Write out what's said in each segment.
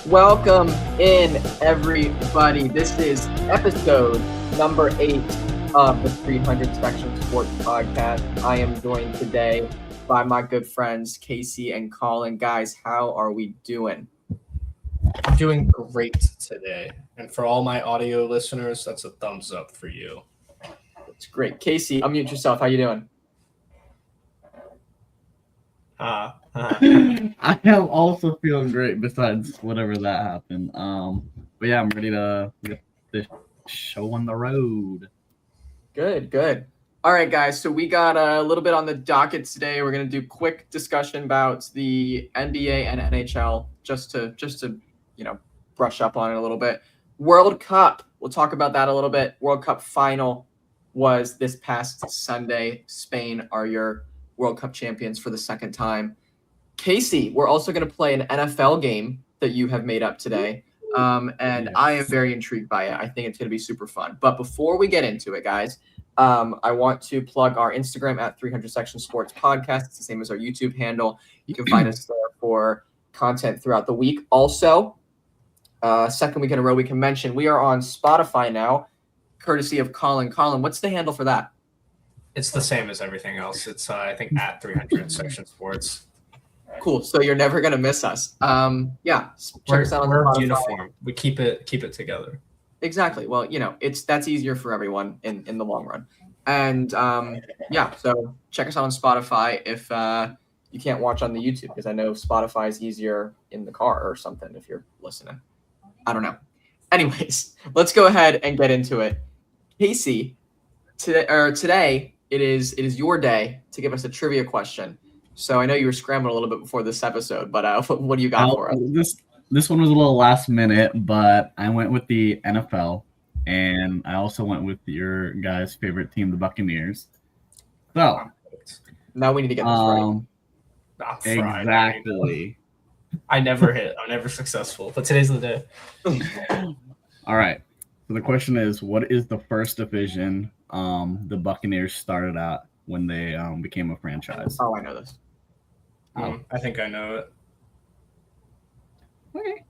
Welcome in, everybody. This is episode number 8 of the 300 Section Sports Podcast. I am joined today by my good friends, Casey and Colin. Guys, how are we doing? I'm doing great today. And for all my audio listeners, that's a thumbs up for you. It's great. Casey, unmute yourself. How you doing? I am also feeling great besides whatever that happened. But yeah, I'm ready to get this show on the road. Good. All right, guys. So we got a little bit on the docket today. We're going to do quick discussion about the NBA and NHL just to brush up on it a little bit. World Cup. We'll talk about that a little bit. World Cup final was this past Sunday. Spain are your World Cup champions for the second time. Casey, we're also going to play an NFL game that you have made up today. And I am very intrigued by it. I think it's going to be super fun. But before we get into it, guys, I want to plug our Instagram at 300 Section Sports Podcast. It's the same as our YouTube handle. You can find us there for content throughout the week. Also, second week in a row, we can mention we are on Spotify now, courtesy of Colin. Colin, what's the handle for that? It's the same as everything else. It's, I think, at 300 Section Sports. Cool. So you're never going to miss us. Check us out on we're Spotify. uniform. We keep it together. Exactly. Well, that's easier for everyone in the long run. And so check us out on Spotify if you can't watch on the YouTube, because I know Spotify is easier in the car or something if you're listening. I don't know. Anyways, let's go ahead and get into it. Casey, today it is your day to give us a trivia question. So I know you were scrambling a little bit before this episode, but what do you got for us? This one was a little last minute, but I went with the NFL, and I also went with your guys' favorite team, the Buccaneers. So now we need to get this right. Exactly. I never hit. I'm never successful, but today's the day. All right. So the question is, what is the first division the Buccaneers started at when they became a franchise? Oh, I know this. I think I know it. Okay.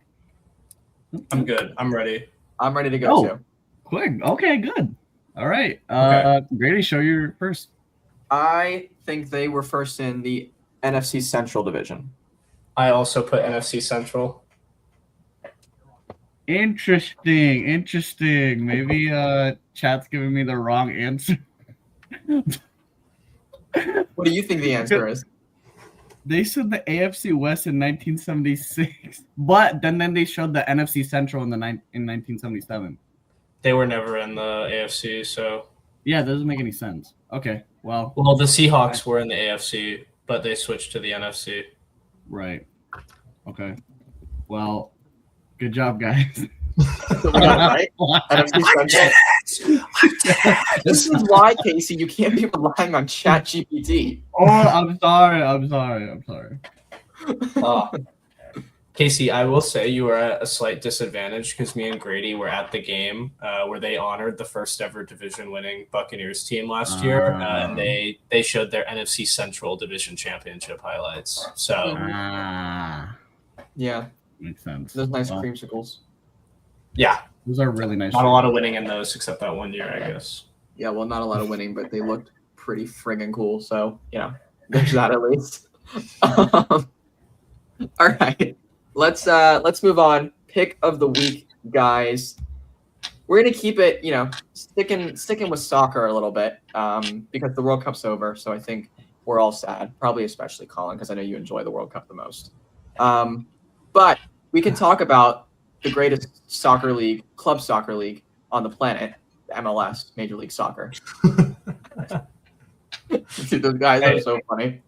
I'm good. I'm ready. I'm ready to go too. Quick. Okay, good. All right. Okay. Grady, show your first. I think they were first in the NFC Central Division. I also put NFC Central. Interesting. Maybe chat's giving me the wrong answer. What do you think the answer is? They said the AFC West in 1976, but then they showed the NFC Central in 1977. They were never in the AFC, so yeah, that doesn't make any sense. Okay, well, the Seahawks were in the AFC, but they switched to the NFC. Right. Okay. Well, good job, guys. Right? This is why, Casey, you can't be relying on ChatGPT. Oh, I'm sorry. Casey, I will say you were at a slight disadvantage because me and Grady were at the game where they honored the first ever division-winning Buccaneers team last year, and they showed their NFC Central Division Championship highlights. So, yeah, makes sense. Those nice creamsicles. Yeah, those are really nice. Not a lot of winning in those, except that one year, I guess. Yeah, well, not a lot of winning, but they looked pretty friggin' cool. So, there's that at least. All right, let's move on. Pick of the week, guys. We're gonna keep it, sticking with soccer a little bit, because the World Cup's over. So I think we're all sad, probably especially Colin, because I know you enjoy the World Cup the most. But we can talk about the greatest soccer league, club soccer league on the planet, the MLS, Major League Soccer. Dude, those guys are so funny.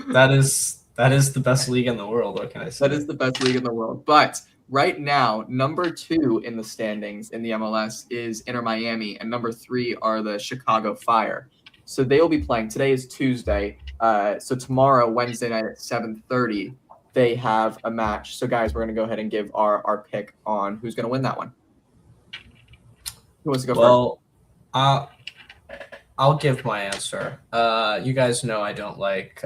That is the best league in the world. What can I say? That is the best league in the world. But right now, number 2 in the standings in the MLS is Inter Miami, and number 3 are the Chicago Fire. So they will be playing. Today is Tuesday. So tomorrow, Wednesday night at 7:30, they have a match. So, guys, we're going to go ahead and give our pick on who's going to win that one. Who wants to go first? I'll give my answer. You guys know I don't like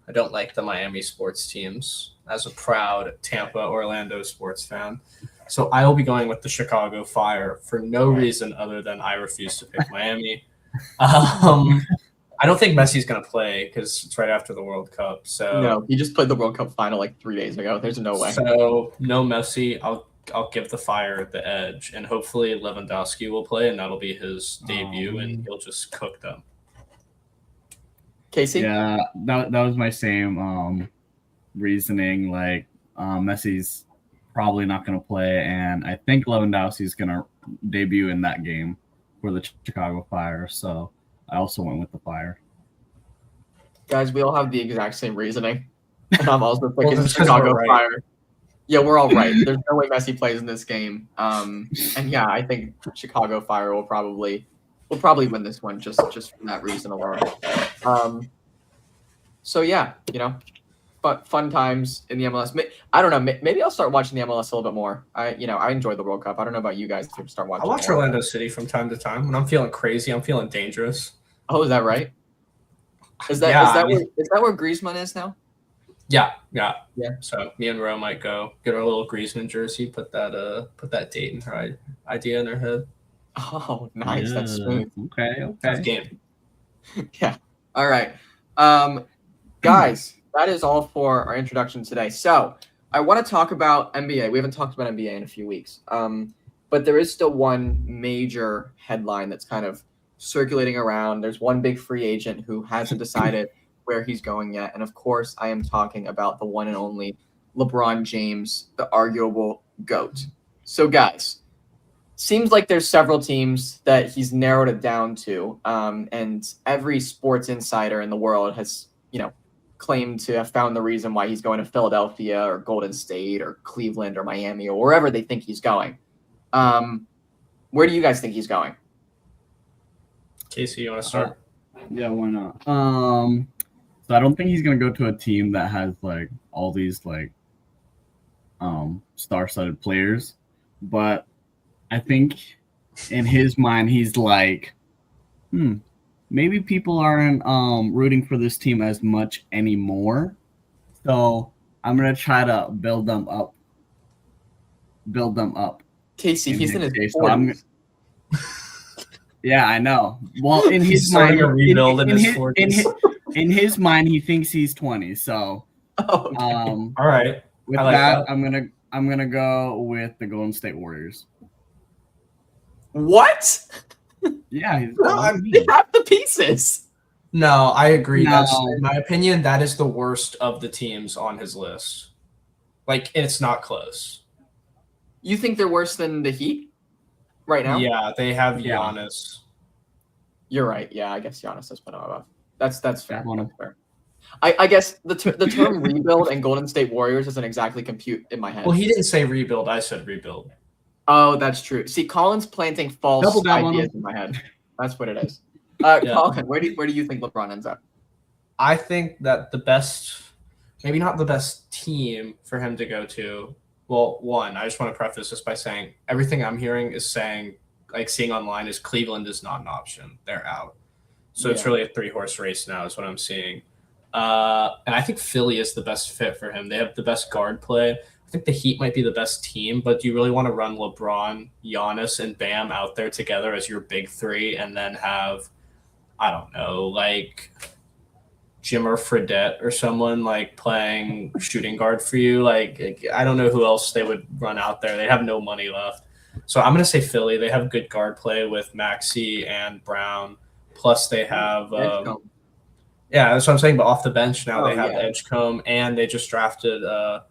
I don't like the Miami sports teams as a proud Tampa Orlando sports fan. So I will be going with the Chicago Fire for no reason other than I refuse to pick Miami. I don't think Messi's going to play because it's right after the World Cup. So No, he just played the World Cup final like 3 days ago. There's no way. So no Messi. I'll give the Fire the edge, and hopefully Lewandowski will play, and that'll be his debut, and he'll just cook them. Casey? Yeah, that was my same reasoning. Like Messi's probably not going to play, and I think Lewandowski's going to debut in that game for the Chicago Fire. So I also went with the Fire. Guys, we all have the exact same reasoning. And I'm also picking that's 'cause Chicago we're right. Fire. Yeah, we're all right. There's no way Messi plays in this game. And yeah, I think Chicago Fire will probably win this one just for that reason alone. So yeah, but fun times in the MLS. I don't know. Maybe I'll start watching the MLS a little bit more. I enjoy the World Cup. I don't know about you guys. To start watching. I watch Orlando City from time to time when I'm feeling crazy. I'm feeling dangerous. Oh, is that right? Is that where Griezmann is now? Yeah. Yeah. So me and Ro might go get our little Griezmann jersey. Put that date in her idea in her head. Oh, nice. That's smooth. Okay. Tough game. Yeah. All right. Guys, that is all for our introduction today. So I want to talk about NBA. We haven't talked about NBA in a few weeks. But there is still one major headline that's kind of circulating around. There's one big free agent who hasn't decided where he's going yet. And of course, I am talking about the one and only LeBron James, the arguable GOAT. So guys, seems like there's several teams that he's narrowed it down to. And every sports insider in the world has, claimed to have found the reason why he's going to Philadelphia or Golden State or Cleveland or Miami or wherever they think he's going. Where do you guys think he's going? Casey, you want to start? Yeah, why not? So I don't think he's gonna go to a team that has like all these like star-studded players, but I think in his mind he's like, maybe people aren't rooting for this team as much anymore, so I'm gonna try to build them up. Casey, he's in his case, 40s. Yeah, I know. Well, in his mind, a rebuild in his 40s. In his mind, he thinks he's 20. So, Oh, okay. All right. with I like that, that. I'm gonna go with the Golden State Warriors. What? Yeah, They have the pieces. No, I agree. No. That's, in my opinion, that is the worst of the teams on his list. Like, it's not close. You think they're worse than the Heat right now? Yeah, they have Yeah. Giannis. You're right. Yeah, I guess Giannis has put him above. That's fair. One. That's fair. I guess the term rebuild and Golden State Warriors doesn't exactly compute in my head. Well, he didn't say rebuild. I said rebuild. Oh, that's true. See, Colin's planting false Double down on ideas him. in my head. That's what it is. Yeah. Colin, where do you think LeBron ends up? I think that the best, maybe not the best team for him to go to. Well, one, I just want to preface this by saying everything I'm hearing is saying, like seeing online, is Cleveland is not an option. They're out. So it's Yeah. really a 3-horse race now is what I'm seeing. And I think Philly is the best fit for him. They have the best guard play. I think the Heat might be the best team, but do you really want to run LeBron, Giannis, and Bam out there together as your big three and then have, I don't know, like Jimmer Fredette or someone like playing shooting guard for you? Like, I don't know who else they would run out there. They have no money left. So I'm going to say Philly. They have good guard play with Maxey and Brown. Plus they have yeah, that's what I'm saying. But off the bench now they have Edgecombe, and they just drafted the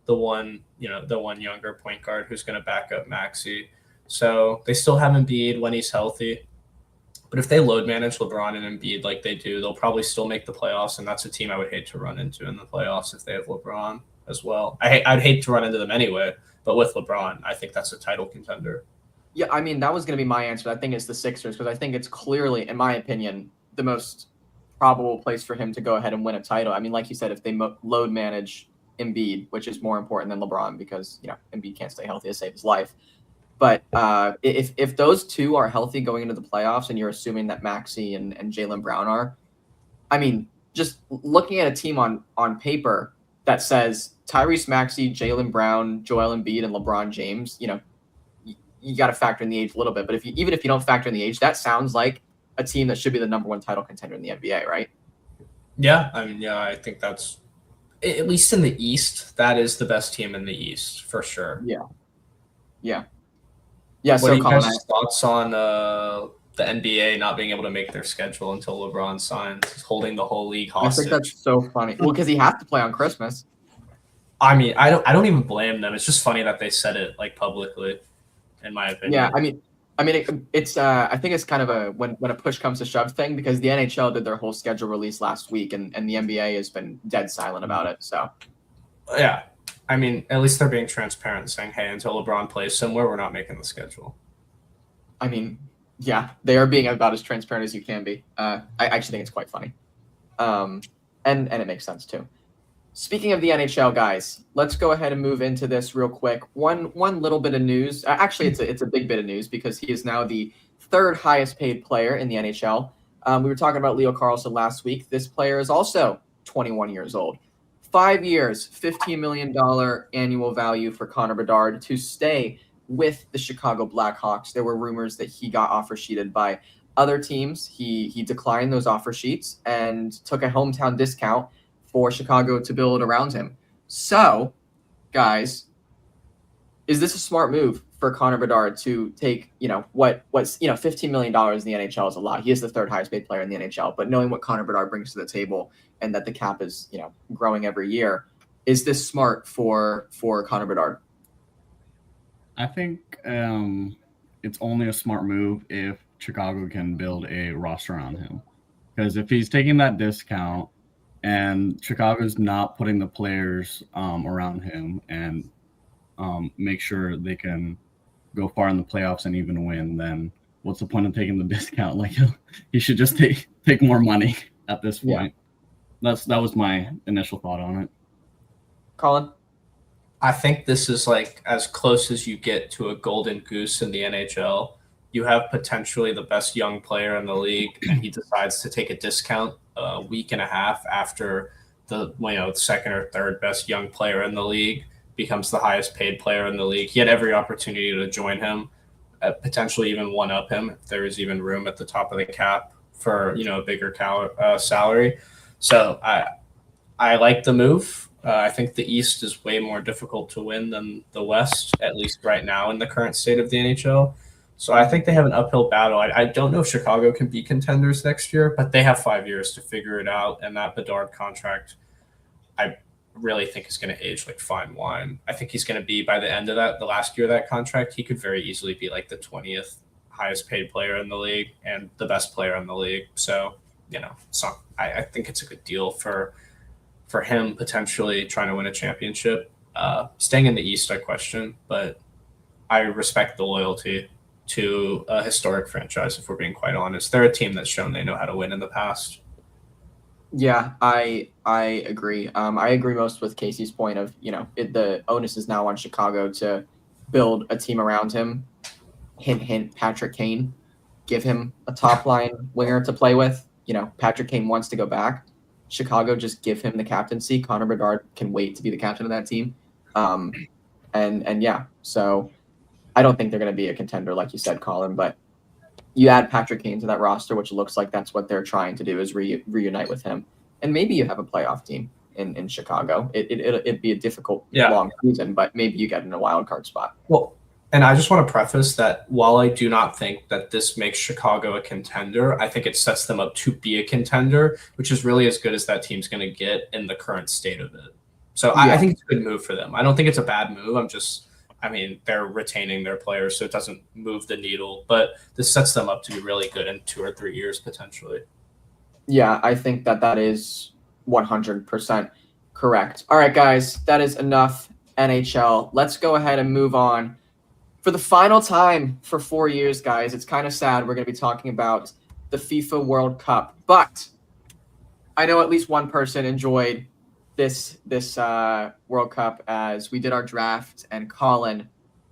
one younger point guard who's going to back up Maxey. So they still have Embiid when he's healthy. But if they load manage LeBron and Embiid like they do, they'll probably still make the playoffs, and that's a team I would hate to run into in the playoffs if they have LeBron as well. I'd hate to run into them anyway, but with LeBron, I think that's a title contender. Yeah, I mean, that was going to be my answer. I think it's the Sixers because I think it's clearly, in my opinion, the most probable place for him to go ahead and win a title. I mean, like you said, if they load manage Embiid, which is more important than LeBron because, Embiid can't stay healthy to save his life. But if those two are healthy going into the playoffs and you're assuming that Maxey and Jaylen Brown are, I mean, just looking at a team on paper that says Tyrese Maxey, Jaylen Brown, Joel Embiid, and LeBron James, you got to factor in the age a little bit. But even if you don't factor in the age, that sounds like a team that should be the number one title contender in the NBA, right? Yeah, I mean, yeah, I think that's, at least in the East, that is the best team in the East for sure. Yeah. What So are you Colin, guys' thoughts on the NBA not being able to make their schedule until LeBron signs, holding the whole league I hostage? think that's so funny. Well, because he has to play on Christmas. I mean, I don't even blame them. It's just funny that they said it like publicly, in my opinion. Yeah, I mean, it's I think it's kind of a when a push comes to shove thing, because the NHL did their whole schedule release last week, and the NBA has been dead silent about it. So yeah, I mean, at least they're being transparent, saying, "Hey, until LeBron plays somewhere, we're not making the schedule." I mean, yeah, they are being about as transparent as you can be. I actually think it's quite funny, and it makes sense too. Speaking of the NHL, guys, let's go ahead and move into this real quick. One little bit of news. Actually, it's a big bit of news, because he is now the third highest paid player in the NHL. We were talking about Leo Carlsson last week. This player is also 21 years old. 5 years, $15 million annual value for Connor Bedard to stay with the Chicago Blackhawks. There were rumors that he got offer sheeted by other teams. He declined those offer sheets and took a hometown discount for Chicago to build around him. So, guys, is this a smart move for Connor Bedard to take, what's $15 million in the NHL is a lot. He is the third highest paid player in the NHL, but knowing what Connor Bedard brings to the table and that the cap is, growing every year, is this smart for Connor Bedard? I think it's only a smart move if Chicago can build a roster around him. Because if he's taking that discount and Chicago's not putting the players around him and make sure they can go far in the playoffs and even win, then what's the point of taking the discount? Like, he should just take more money at this point. Yeah. That was my initial thought on it. Colin? I think this is like as close as you get to a golden goose in the NHL. You have potentially the best young player in the league, and he decides to take a discount a week and a half after the second or third best young player in the league becomes the highest paid player in the league. He had every opportunity to join him, potentially even one up him if there was even room at the top of the cap for a bigger salary. So I like the move. I think the East is way more difficult to win than the West, at least right now in the current state of the NHL. So I think they have an uphill battle. I don't know if Chicago can be contenders next year, but they have 5 years to figure it out. And that Bedard contract, I really think is going to age like fine wine. I think he's going to be, by the end of the last year of that contract, he could very easily be like the 20th highest paid player in the league and the best player in the league. So, I think it's a good deal for him potentially trying to win a championship. Staying in the East, I question, but I respect the loyalty to a historic franchise, if we're being quite honest. They're a team that's shown they know how to win in the past. Yeah, I agree. I agree most with Casey's point of, the onus is now on Chicago to build a team around him. Hint, hint, Patrick Kane. Give him a top-line winger to play with. Patrick Kane wants to go back. Chicago, just give him the captaincy. Connor Bedard can wait to be the captain of that team. So I don't think they're going to be a contender, like you said, Colin, but you add Patrick Kane to that roster, which looks like that's what they're trying to do, is reunite with him. And maybe you have a playoff team in Chicago. It'd be a difficult, long season, but maybe you get in a wild card spot. Well, and I just want to preface that while I do not think that this makes Chicago a contender, I think it sets them up to be a contender, which is really as good as that team's going to get in the current state of it. So I think it's a good move for them. I don't think it's a bad move. They're retaining their players, so it doesn't move the needle, but this sets them up to be really good in 2 or 3 years potentially. Yeah, I think that is 100% correct. All right, guys, that is enough NHL. Let's go ahead and move on. For the final time for 4 years, guys, it's kind of sad we're going to be talking about the FIFA World Cup, but I know at least one person enjoyed this World Cup as we did our draft, and Colin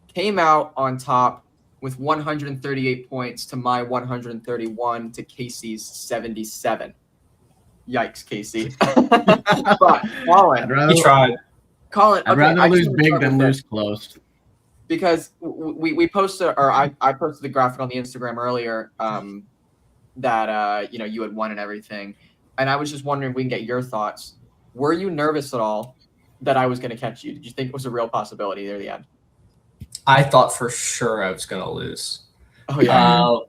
came out on top with 138 points to my 131 to Casey's 77. Yikes, Casey. But Colin, He tried. Colin, I'd okay, rather I just lose wanna big start than with lose this, close. because we posted, or I posted the graphic on the Instagram earlier, that you had won and everything, and I was just wondering if we can get your thoughts. Were you nervous at all that I was going to catch you? Did you think it was a real possibility near the end? I thought for sure I was gonna lose. Oh yeah.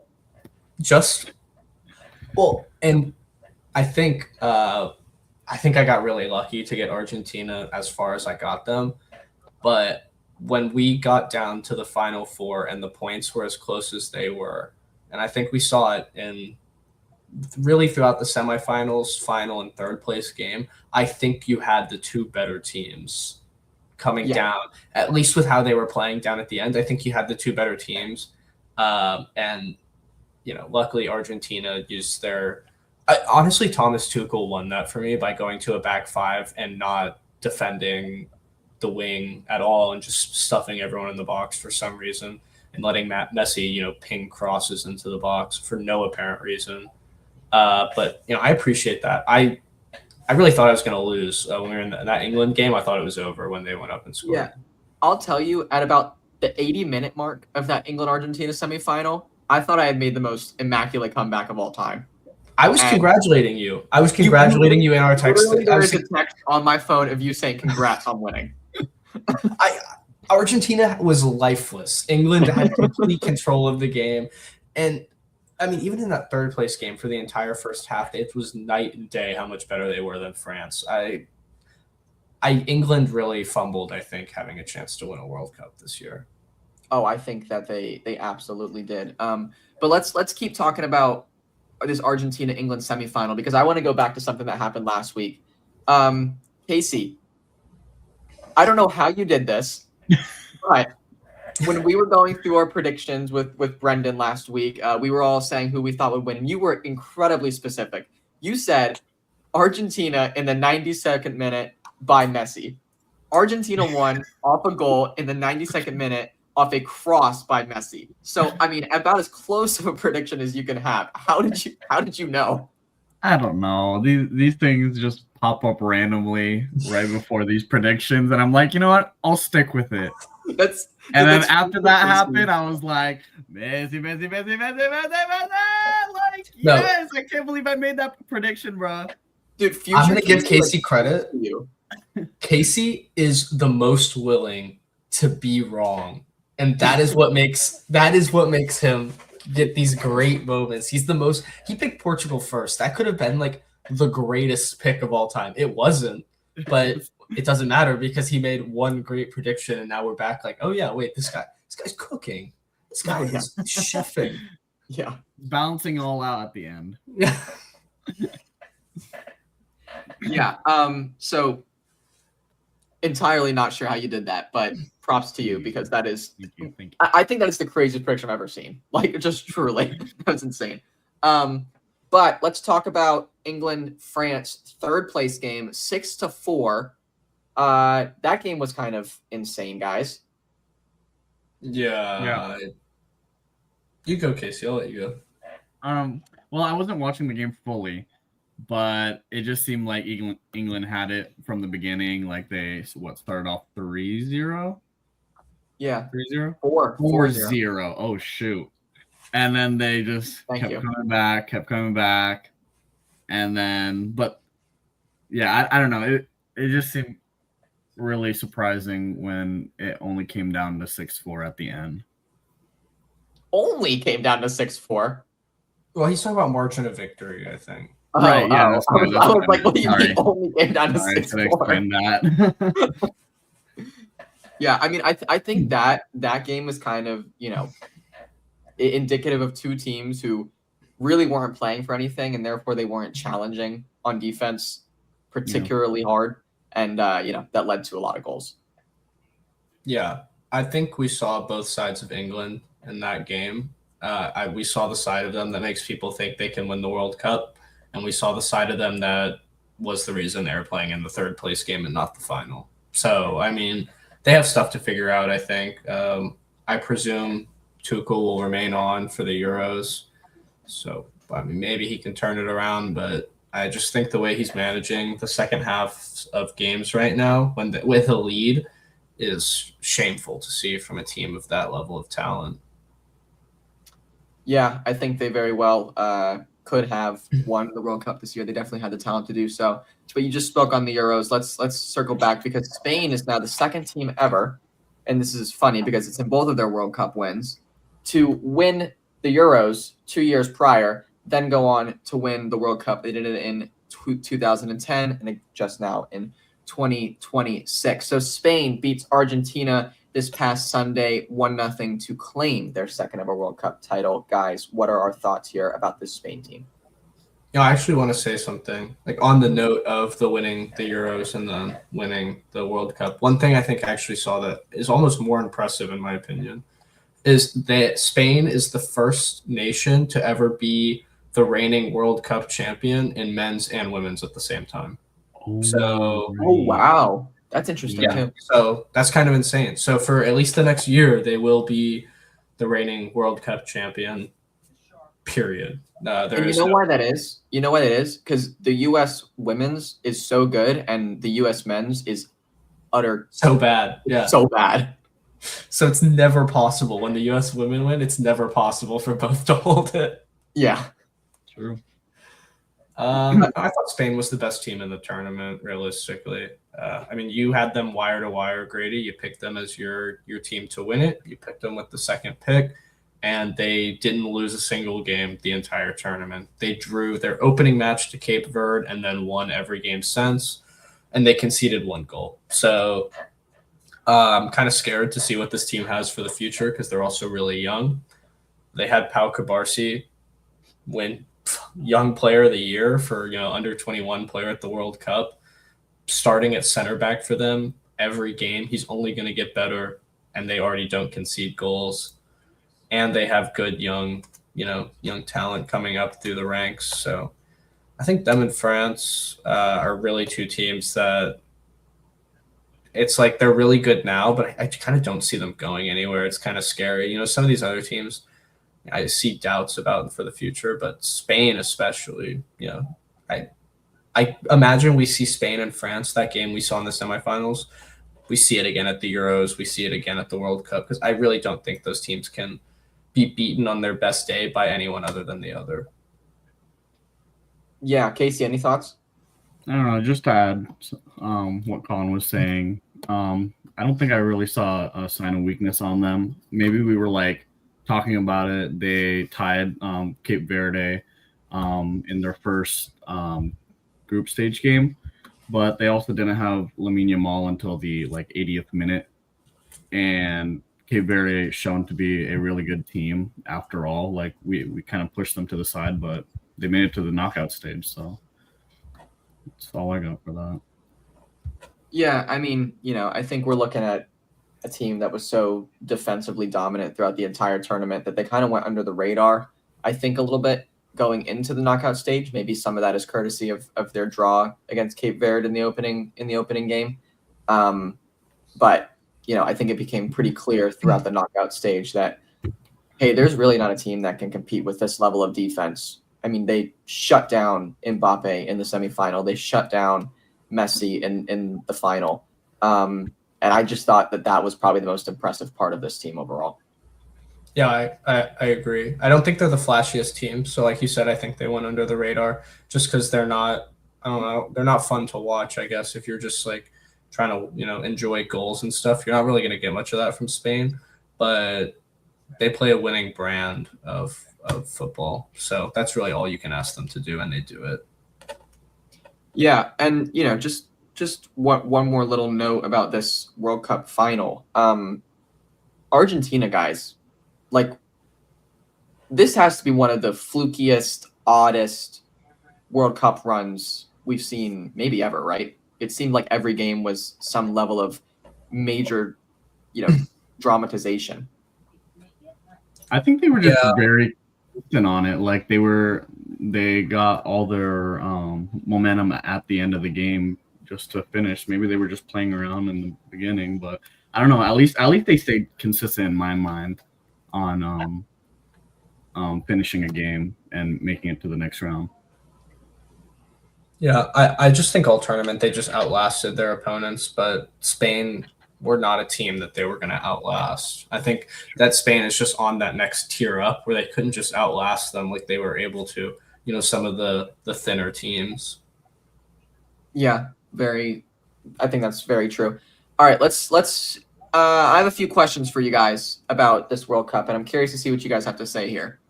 And I think I got really lucky to get Argentina as far as I got them. But when we got down to the final four and the points were as close as they were, and I think we saw it in really throughout the semifinals, final, and third place game, I think you had the two better teams coming down, at least with how they were playing down at the end. I think you had the two better teams. And, luckily Argentina used honestly, Thomas Tuchel won that for me by going to a back five and not defending the wing at all and just stuffing everyone in the box for some reason and letting Messi, ping crosses into the box for no apparent reason. But I appreciate that. I really thought I was going to lose when we were in that England game. I thought it was over when they went up and scored. Yeah, I'll tell you, at about the 80-minute mark of that England-Argentina semifinal, I thought I had made the most immaculate comeback of all time. I was congratulating you. I was congratulating you in our text. There was a text on my phone of you saying, "Congrats on winning." Argentina was lifeless. England had complete control of the game. And I mean, even in that third place game for the entire first half, it was night and day how much better they were than France. England really fumbled, I think, having a chance to win a World Cup this year. Oh, I think that they absolutely did. But let's keep talking about this Argentina-England semifinal, because I want to go back to something that happened last week. Casey, I don't know how you did this, but when we were going through our predictions with Brendan last week, we were all saying who we thought would win. And you were incredibly specific. You said Argentina in the 92nd minute by Messi. Argentina won off a goal in the 92nd minute off a cross by Messi. So, I mean, about as close of a prediction as you can have. How did you know? I don't know. These things just pop up randomly right before these predictions, and I'm like, you know what? I'll stick with it. And then after that happened, I was like, Messi. Like, yes, I can't believe I made that prediction, bro. Dude, I'm gonna give Casey credit. Casey is the most willing to be wrong, and that is what makes him get these great moments. He picked Portugal first. That could have been like the greatest pick of all time. It wasn't, but it doesn't matter because he made one great prediction, and now we're back like, oh yeah, wait, this guy's cooking. This guy is chefing. Yeah. Balancing all out at the end. Yeah. Yeah. So entirely not sure how you did that, but props to you, because that is, Thank you. I think that is the craziest prediction I've ever seen. Like, just truly, that's insane. But let's talk about England-France third place game, 6-4. That game was kind of insane, guys. Yeah. You go, Casey. I'll let you go. Well, I wasn't watching the game fully, but it just seemed like England had it from the beginning. Like they started off 3-0? Yeah. 3-0? 4-0. Oh shoot. And then they just kept coming back. And then but yeah, I don't know. It just seemed really surprising when it only came down to 6-4 at the end. Only came down to 6-4. Well, he's talking about margin of victory, I think. Right, yeah. That's I was like, what do you mean only came down to 6-4? Explain that. Yeah, I mean, I think that game was kind of, indicative of two teams who really weren't playing for anything, and therefore they weren't challenging on defense particularly hard, and that led to a lot of goals. Yeah, I think we saw both sides of England in that game. We saw the side of them that makes people think they can win the World Cup, and we saw the side of them that was the reason they were playing in the third place game and not the final. So, I mean, they have stuff to figure out, I think. I presume Tuchel will remain on for the Euros. So, I mean, maybe he can turn it around, but I just think the way he's managing the second half of games right now, with a lead, is shameful to see from a team of that level of talent. Yeah, I think they very well could have won the World Cup this year. They definitely had the talent to do so. But you just spoke on the Euros. Let's circle back because Spain is now the second team ever, and this is funny because it's in both of their World Cup wins, to win the Euros 2 years prior, then go on to win the World Cup. They did it in 2010 and just now in 2026. So Spain beats Argentina this past Sunday 1-0 to claim their second ever World Cup title. Guys, what are our thoughts here about this Spain team? I actually want to say something, like on the note of the winning the Euros and then winning the World Cup. One thing I think I actually saw that is almost more impressive, in my opinion, is that Spain is the first nation to ever be the reigning World Cup champion in men's and women's at the same time. Oh, wow. That's interesting, too. So that's kind of insane. So for at least the next year, they will be the reigning World Cup champion, period. And you know why that is? You know what it is? Because the U.S. women's is so good and the U.S. men's is so bad. Yeah. So bad. So it's never possible. When the U.S. women win, it's never possible for both to hold it. Yeah. True. I thought Spain was the best team in the tournament, realistically. I mean, you had them wire to wire, Grady. You picked them as your team to win it. You picked them with the second pick, and they didn't lose a single game the entire tournament. They drew their opening match to Cape Verde and then won every game since, and they conceded 1 goal. So I'm kind of scared to see what this team has for the future because they're also really young. They had Pau Kubarsi win Young Player of the Year for under 21 player at the World Cup, starting at center back for them every game. He's only going to get better, and they already don't concede goals, and they have good young talent coming up through the ranks. So I think them and France are really two teams that it's like they're really good now, but I kind of don't see them going anywhere. It's kind of scary. Some of these other teams I see doubts about for the future, but Spain especially, I imagine we see Spain and France, that game we saw in the semifinals. We see it again at the Euros. We see it again at the World Cup because I really don't think those teams can be beaten on their best day by anyone other than the other. Yeah, Casey, any thoughts? I don't know, just to add what Colin was saying. I don't think I really saw a sign of weakness on them. Maybe we were talking about it. They tied Cape Verde in their first group stage game, but they also didn't have Lamine Yamal until the 80th minute, and Cape Verde shown to be a really good team after all. We kind of pushed them to the side, but they made it to the knockout stage, so that's all I got for that. Yeah, I mean, I think we're looking at a team that was so defensively dominant throughout the entire tournament that they kind of went under the radar, I think, a little bit going into the knockout stage. Maybe some of that is courtesy of their draw against Cape Verde in the opening game. But, I think it became pretty clear throughout the knockout stage that, hey, there's really not a team that can compete with this level of defense. I mean, they shut down Mbappe in the semifinal. They shut down Messi in the final. And I just thought that was probably the most impressive part of this team overall. Yeah, I agree. I don't think they're the flashiest team. So like you said, I think they went under the radar just because they're not, I don't know, they're not fun to watch, I guess. If you're just trying to, enjoy goals and stuff, you're not really going to get much of that from Spain. But they play a winning brand of football. So that's really all you can ask them to do, and they do it. Yeah, and, just one more little note about this World Cup final. Argentina, guys, this has to be one of the flukiest, oddest World Cup runs we've seen maybe ever, right? It seemed like every game was some level of major, dramatization. I think they were just very consistent on it. They got all their momentum at the end of the game just to finish. Maybe they were just playing around in the beginning, but I don't know. At least they stayed consistent in my mind on finishing a game and making it to the next round. Yeah, I just think all tournament they just outlasted their opponents, but Spain were not a team that they were going to outlast. I think that Spain is just on that next tier up where they couldn't just outlast them like they were able to, some of the thinner teams. Yeah, I think that's very true. All right, let's I have a few questions for you guys about this World Cup, and I'm curious to see what you guys have to say here.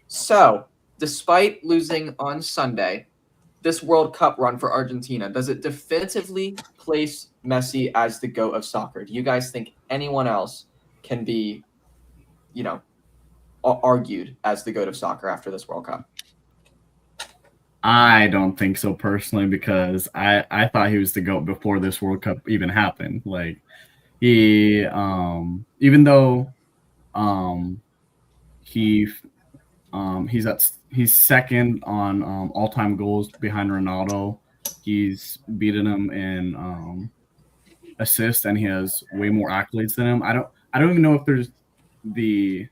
So, despite losing on Sunday, this World Cup run for Argentina, does it definitively place Messi as the GOAT of soccer? Do you guys think anyone else can be, argued as the GOAT of soccer after this World Cup? I don't think so personally, because I thought he was the GOAT before this World Cup even happened. Like, he even though he he's second on all-time goals behind Ronaldo. He's beaten him in assists, and he has way more accolades than him. I don't even know if there's the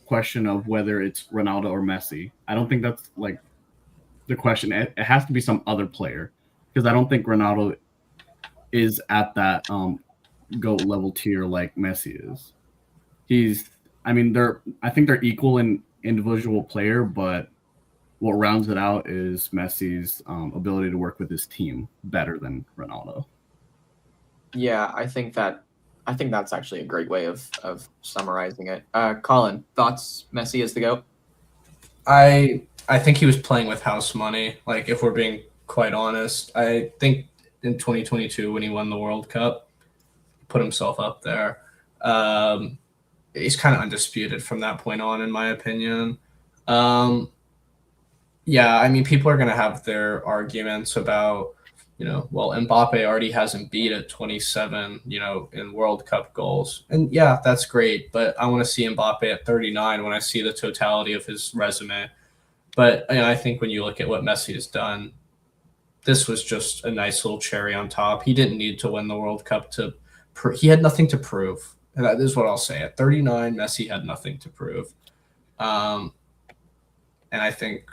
question of whether it's Ronaldo or Messi. I don't think that's like the question. It has to be some other player, because I don't think Ronaldo is at that GOAT level tier like Messi is. I think they're equal in individual player, but what rounds it out is Messi's ability to work with his team better than Ronaldo. Yeah, I think that's actually a great way of summarizing it. Colin, thoughts? Messi is the GOAT? I think he was playing with house money. Like, if we're being quite honest, I think in 2022 when he won the World Cup, put himself up there. He's kind of undisputed from that point on, in my opinion. Yeah, I mean, people are going to have their arguments about, well, Mbappe already has him beat at 27, in World Cup goals. And yeah, that's great. But I want to see Mbappe at 39 when I see the totality of his resume. But I think when you look at what Messi has done, this was just a nice little cherry on top. He didn't need to win the World Cup he had nothing to prove. And that is what I'll say. At 39, Messi had nothing to prove. And I think,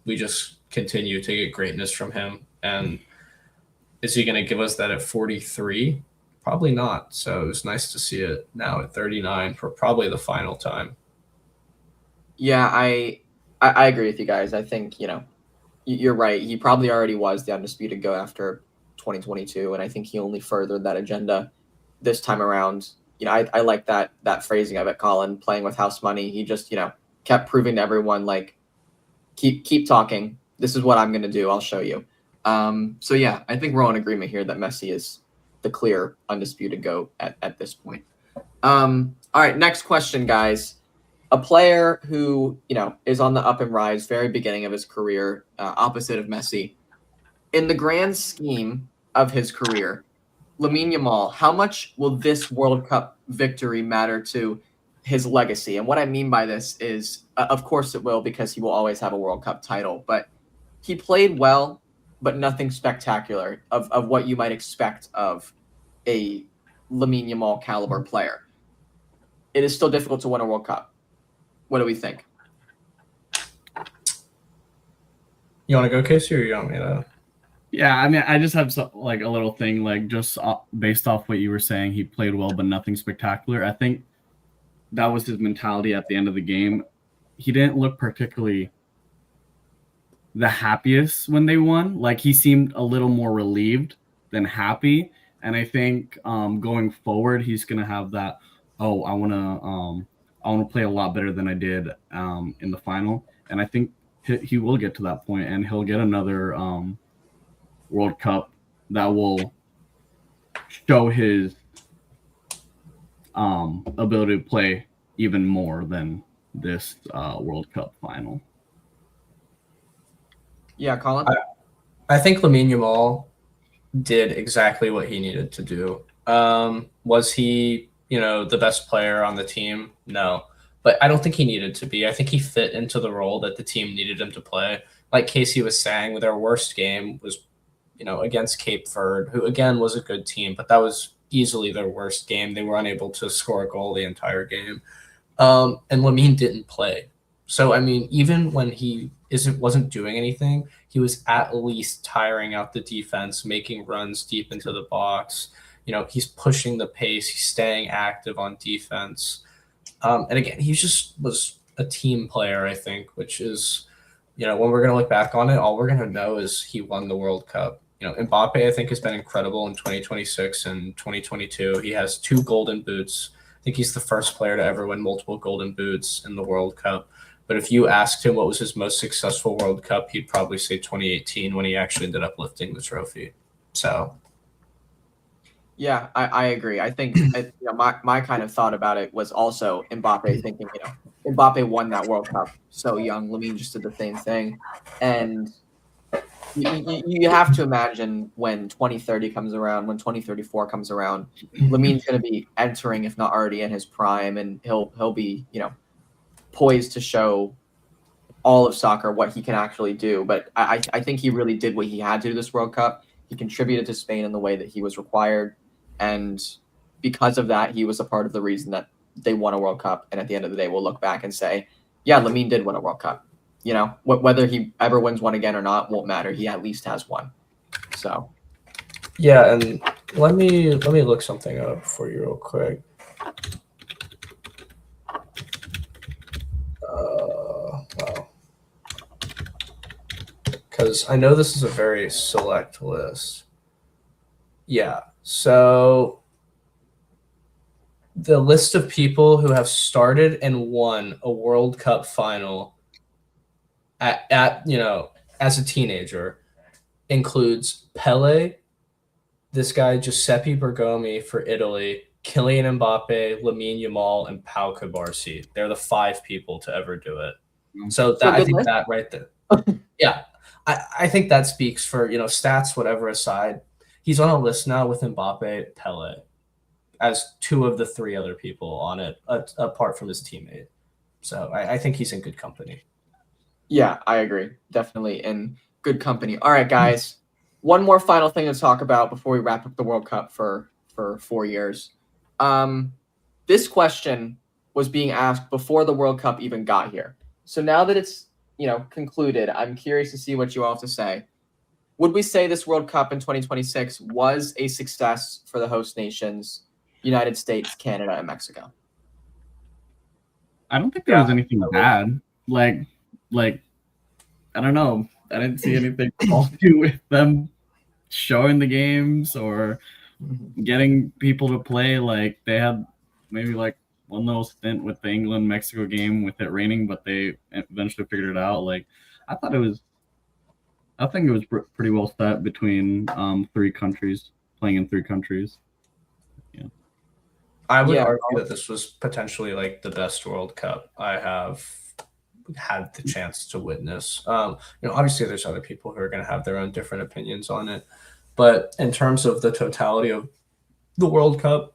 we just continue to get greatness from him. And is he going to give us that at 43? Probably not. So it was nice to see it now at 39 for probably the final time. Yeah, I agree with you guys. I think, you're right. He probably already was the undisputed GOAT after 2022, and I think he only furthered that agenda this time around. I like that phrasing of it, Colin, playing with house money. He just, kept proving to everyone, like, keep talking. This is what I'm going to do. I'll show you. So yeah, I think we're all in agreement here that Messi is the clear undisputed GOAT at this point. All right, next question, guys. A player who, is on the up and rise, very beginning of his career, opposite of Messi. In the grand scheme of his career, Lamine Yamal, how much will this World Cup victory matter to his legacy? And what I mean by this is, of course it will, because he will always have a World Cup title, but he played well, but nothing spectacular of what you might expect of a Lamine Yamal caliber player. It is still difficult to win a World Cup. What do we think? You want to go, Casey, or you want me to? Yeah, I mean, I just have a little thing, like, just based off what you were saying, he played well, but nothing spectacular. I think that was his mentality at the end of the game. He didn't look particularly the happiest when they won. Like, he seemed a little more relieved than happy. And I think going forward, he's going to have that, I want to play a lot better than I did in the final. And I think he will get to that point, and he'll get another World Cup that will show his ability to play even more than this World Cup final. Yeah, Colin? I think Lamine Yamal did exactly what he needed to do. Was he, the best player on the team? No. But I don't think he needed to be. I think he fit into the role that the team needed him to play. Like Casey was saying, with their worst game was, against Cape Verde, who, again, was a good team, but that was easily their worst game. They were unable to score a goal the entire game. And Lamine didn't play. So I mean, even when he wasn't doing anything, he was at least tiring out the defense, making runs deep into the box. He's pushing the pace, he's staying active on defense. And again, he just was a team player, I think, which is, when we're going to look back on it, all we're going to know is he won the World Cup. Mbappe, I think, has been incredible in 2026 and 2022. He has 2 golden boots. I think he's the first player to ever win multiple golden boots in the World Cup. But if you asked him what was his most successful World Cup, he'd probably say 2018 when he actually ended up lifting the trophy. So, yeah, I agree. I think my kind of thought about it was also Mbappe thinking, Mbappe won that World Cup so young. Lamine just did the same thing. And you have to imagine when 2030 comes around, when 2034 comes around, Lamine's going to be entering, if not already in his prime, and he'll be, poised to show all of soccer what he can actually do. But I think he really did what he had to do this World Cup. He contributed to Spain in the way that he was required. And because of that, he was a part of the reason that they won a World Cup. And at the end of the day, we'll look back and say, yeah, Lamine did win a World Cup. Whether he ever wins one again or not won't matter. He at least has one. So, yeah, and let me look something up for you real quick. Wow. Because I know this is a very select list. Yeah, so the list of people who have started and won a World Cup final at as a teenager includes Pele, this guy Giuseppe Bergomi for Italy, Kylian Mbappe, Lamine Yamal, and Pau Cubarsí. They're the 5 people to ever do it. So I think that right there. Yeah, I think that speaks for, stats, whatever aside. He's on a list now with Mbappe, Pele, as 2 of the 3 other people on it, apart from his teammate. So I think he's in good company. Yeah, I agree. Definitely in good company. All right, guys. One more final thing to talk about before we wrap up the World Cup for 4 years. This question was being asked before the World Cup even got here. So now that it's, concluded, I'm curious to see what you all have to say. Would we say this World Cup in 2026 was a success for the host nations, United States, Canada, and Mexico? I don't think there was anything bad. Like, I don't know. I didn't see anything faulty with them showing the games or getting people to play. Like, they had maybe like one little stint with the England-Mexico game with it raining, but they eventually figured it out. Like, I think it was pretty well set between 3 countries, playing in 3 countries. Yeah. I would argue that this was potentially like the best World Cup I have had the chance to witness. Obviously there's other people who are going to have their own different opinions on it, but in terms of the totality of the World Cup,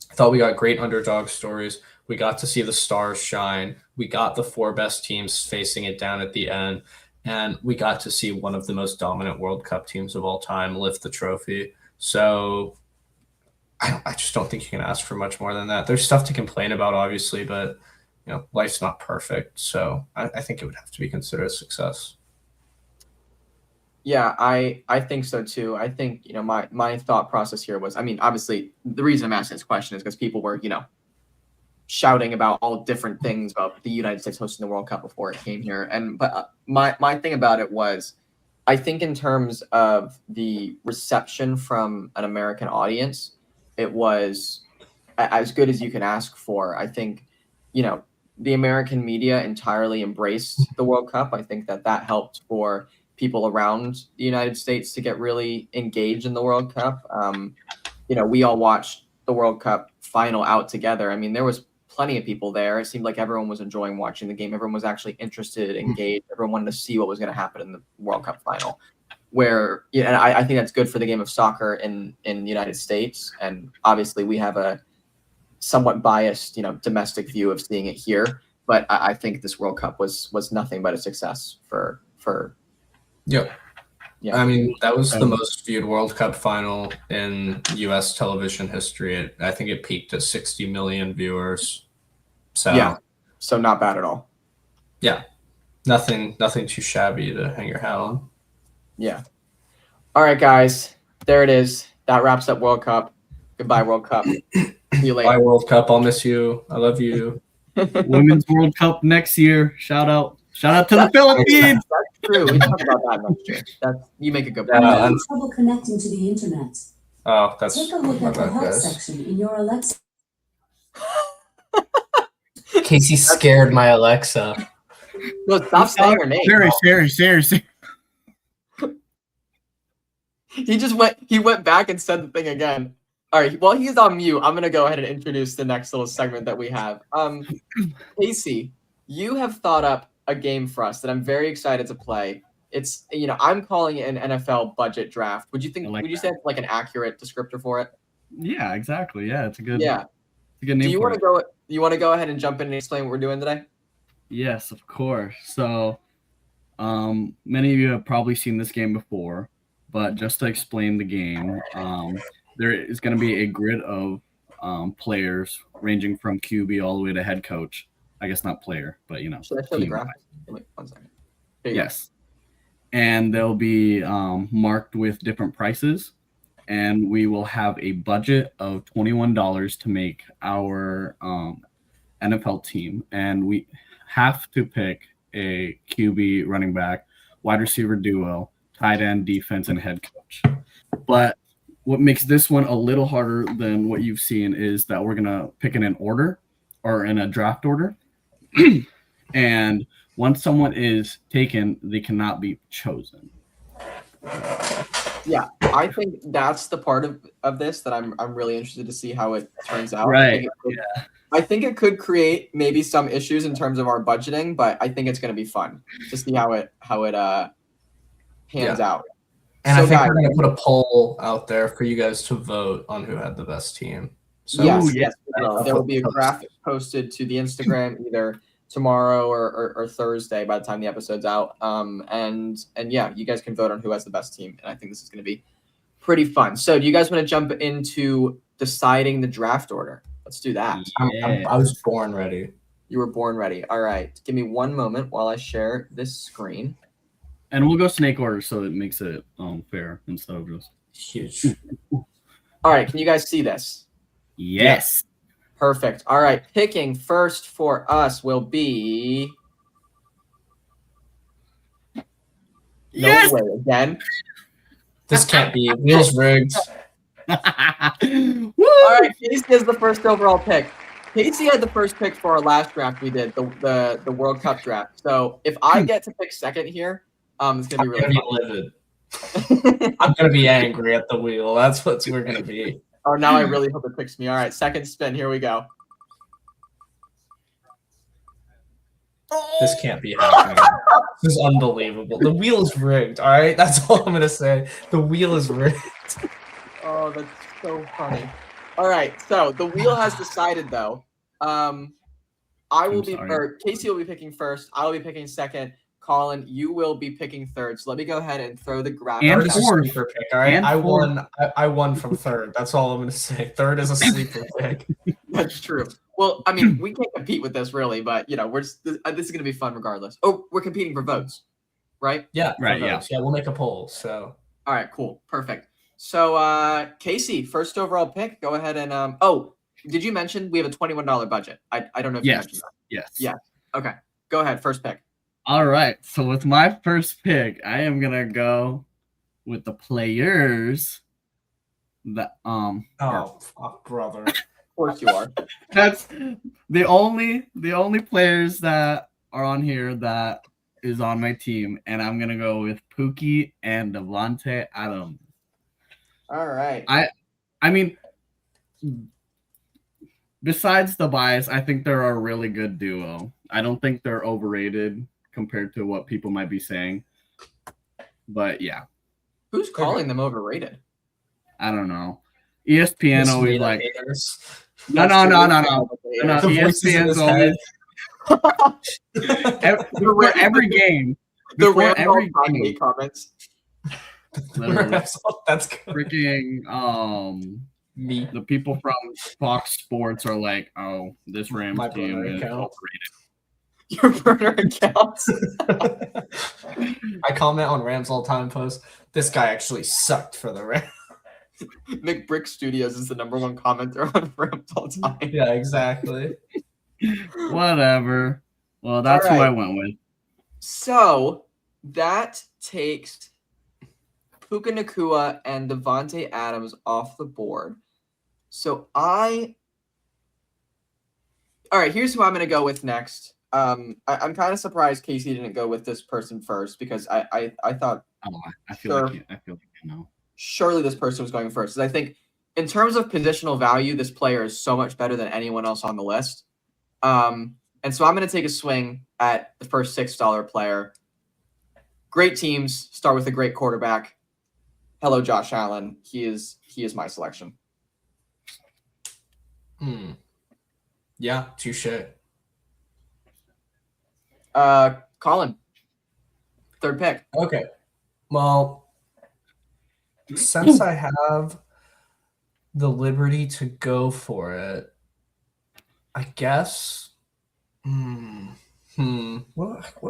I thought we got great underdog stories. We got to see the stars shine. We got the 4 best teams facing it down at the end, and we got to see one of the most dominant World Cup teams of all time lift the trophy. So I just don't think you can ask for much more than that. There's stuff to complain about, obviously, but life's not perfect. So I think it would have to be considered a success. Yeah, I think so too. I think, my thought process here was, obviously the reason I'm asking this question is because people were, shouting about all different things about the United States hosting the World Cup before it came here. But my thing about it was, I think in terms of the reception from an American audience, it was as good as you can ask for. I think, the American media entirely embraced the World Cup. I think that helped for people around the United States to get really engaged in the World Cup. We all watched the World Cup final out together. There was plenty of people there. It seemed like everyone was enjoying watching the game. Everyone was actually interested, engaged. Everyone wanted to see what was going to happen in the World Cup final. Where, and I think that's good for the game of soccer in the United States. And obviously we have a somewhat biased, domestic view of seeing it here. But I think this World Cup was nothing but a success for. Yeah. That was the most viewed World Cup final in U.S. television history. I think it peaked at 60 million viewers. So yeah, so not bad at all. Yeah, nothing too shabby to hang your hat on. Yeah. All right, guys. There it is. That wraps up World Cup. Goodbye, World Cup. See you Bye, later. World Cup. I'll miss you. I love you. Women's World Cup next year. Shout out to the Philippines. That's true. We talk about that next year. You make a good Yeah, point. I'm having trouble connecting to the internet. Oh, that's Take a look my at the bad, help guys. section in your Alexa. Casey scared my Alexa. No, stop saying her name. Seriously. He went back and said the thing again. All right, while he's on mute, I'm gonna go ahead and introduce the next little segment that we have. Casey, you have thought up a game for us that I'm very excited to play. It's I'm calling it an NFL budget draft. Would you say it's like an accurate descriptor for it? Yeah, exactly. Yeah, it's a good. Yeah. It's a good name. Do you want to go? You want to go ahead and jump in and explain what we're doing today? Yes, of course. So, many of you have probably seen this game before, but just to explain the game, there is going to be a grid of players ranging from QB all the way to head coach. I guess not player, but Should I show the graphic? Wait 1 second. Yes. And they'll be marked with different prices, and we will have a budget of $21 to make our NFL team, and we have to pick a QB, running back, wide receiver duo, tight end, defense, and head coach. But what makes this one a little harder than what you've seen is that we're going to pick in an order or in a draft order. And once someone is taken, they cannot be chosen. Yeah, I think that's the part of this that I'm really interested to see how it turns out. Right. I think it could create maybe some issues in terms of our budgeting, but I think it's going to be fun to see how it pans out. And So I think guys, we're going to put a poll out there for you guys to vote on who had the best team. So yes, yeah. there will be a graphic posted to the Instagram either tomorrow or Thursday by the time the episode's out. And yeah, you guys can vote on who has the best team, and I think this is going to be pretty fun. So, do you guys want to jump into deciding the draft order? Let's do that. Yeah. I was born ready. You were born ready. All right. Give me 1 moment while I share this screen. And we'll go snake order so it makes it fair instead of just Huge. All right. Can you guys see this? yes. Perfect. All right. Picking first for us will be. Yes! No way again. This can't be. Wheels rigged. Woo! All right. Casey has the first overall pick. Casey had the first pick for our last draft we did, the World Cup draft. So if I get to pick second here, it's gonna be really livid. fun. I'm gonna be angry at the wheel. That's what we're gonna be. Oh, now I really hope it picks me. All right, second spin. Here we go. This can't be happening. This is unbelievable. The wheel is rigged. All right, that's all I'm gonna say. The wheel is rigged. Oh, that's so funny. All right, so the wheel has decided though. Casey will be picking first. I will be picking second. Colin, you will be picking third. So let me go ahead and throw the graphic. And Third is a fourth. sleeper pick. All right, And I fourth. won. I won from third. That's all I'm gonna say. Third is a sleeper pick. That's true. Well, I mean, we can't compete with this really, but we're just this is gonna be fun regardless. Oh, we're competing for votes, right? Yeah. Right, for votes. Yeah, we'll make a poll. So. All right, cool, perfect. So, Casey, first overall pick. Go ahead and did you mention we have a $21 budget? I don't know if you mentioned that. Yes. Yeah. Okay, go ahead. First pick. All right. So with my first pick, I am gonna go with the players that Oh, fuck, brother. Of course you are. that's the only players that are on here that is on my team, and I'm gonna go with Pookie and Devontae Adams. All right. I mean, besides the bias, I think they're a really good duo. I don't think they're overrated compared to what people might be saying. But yeah, Who's calling them overrated? I don't know. ESPN always like haters. no. The voices in ESPN's his always before every game. The Before random every Kanye game, comments. literally, That's good. freaking Me. the people from Fox Sports are like, oh, this Rams My team brother is account. overrated. Your burner accounts. I comment on Rams all time posts. This guy actually sucked for the Rams. McBrick Studios is the #1 commenter on Rams all time. Yeah, exactly. Whatever. Well, that's who I went with. So that takes Puka Nacua and Devontae Adams off the board. So all right, here's who I'm going to go with next. I'm kind of surprised Casey didn't go with this person first because I thought I feel like I know. Surely this person was going first. I think in terms of positional value, this player is so much better than anyone else on the list. And so I'm going to take a swing at the first $6 player. Great teams start with a great quarterback. Hello, Josh Allen. He is my selection. Yeah, touche. Colin, third pick. Okay. Well, since I have the liberty to go for it, I guess. What do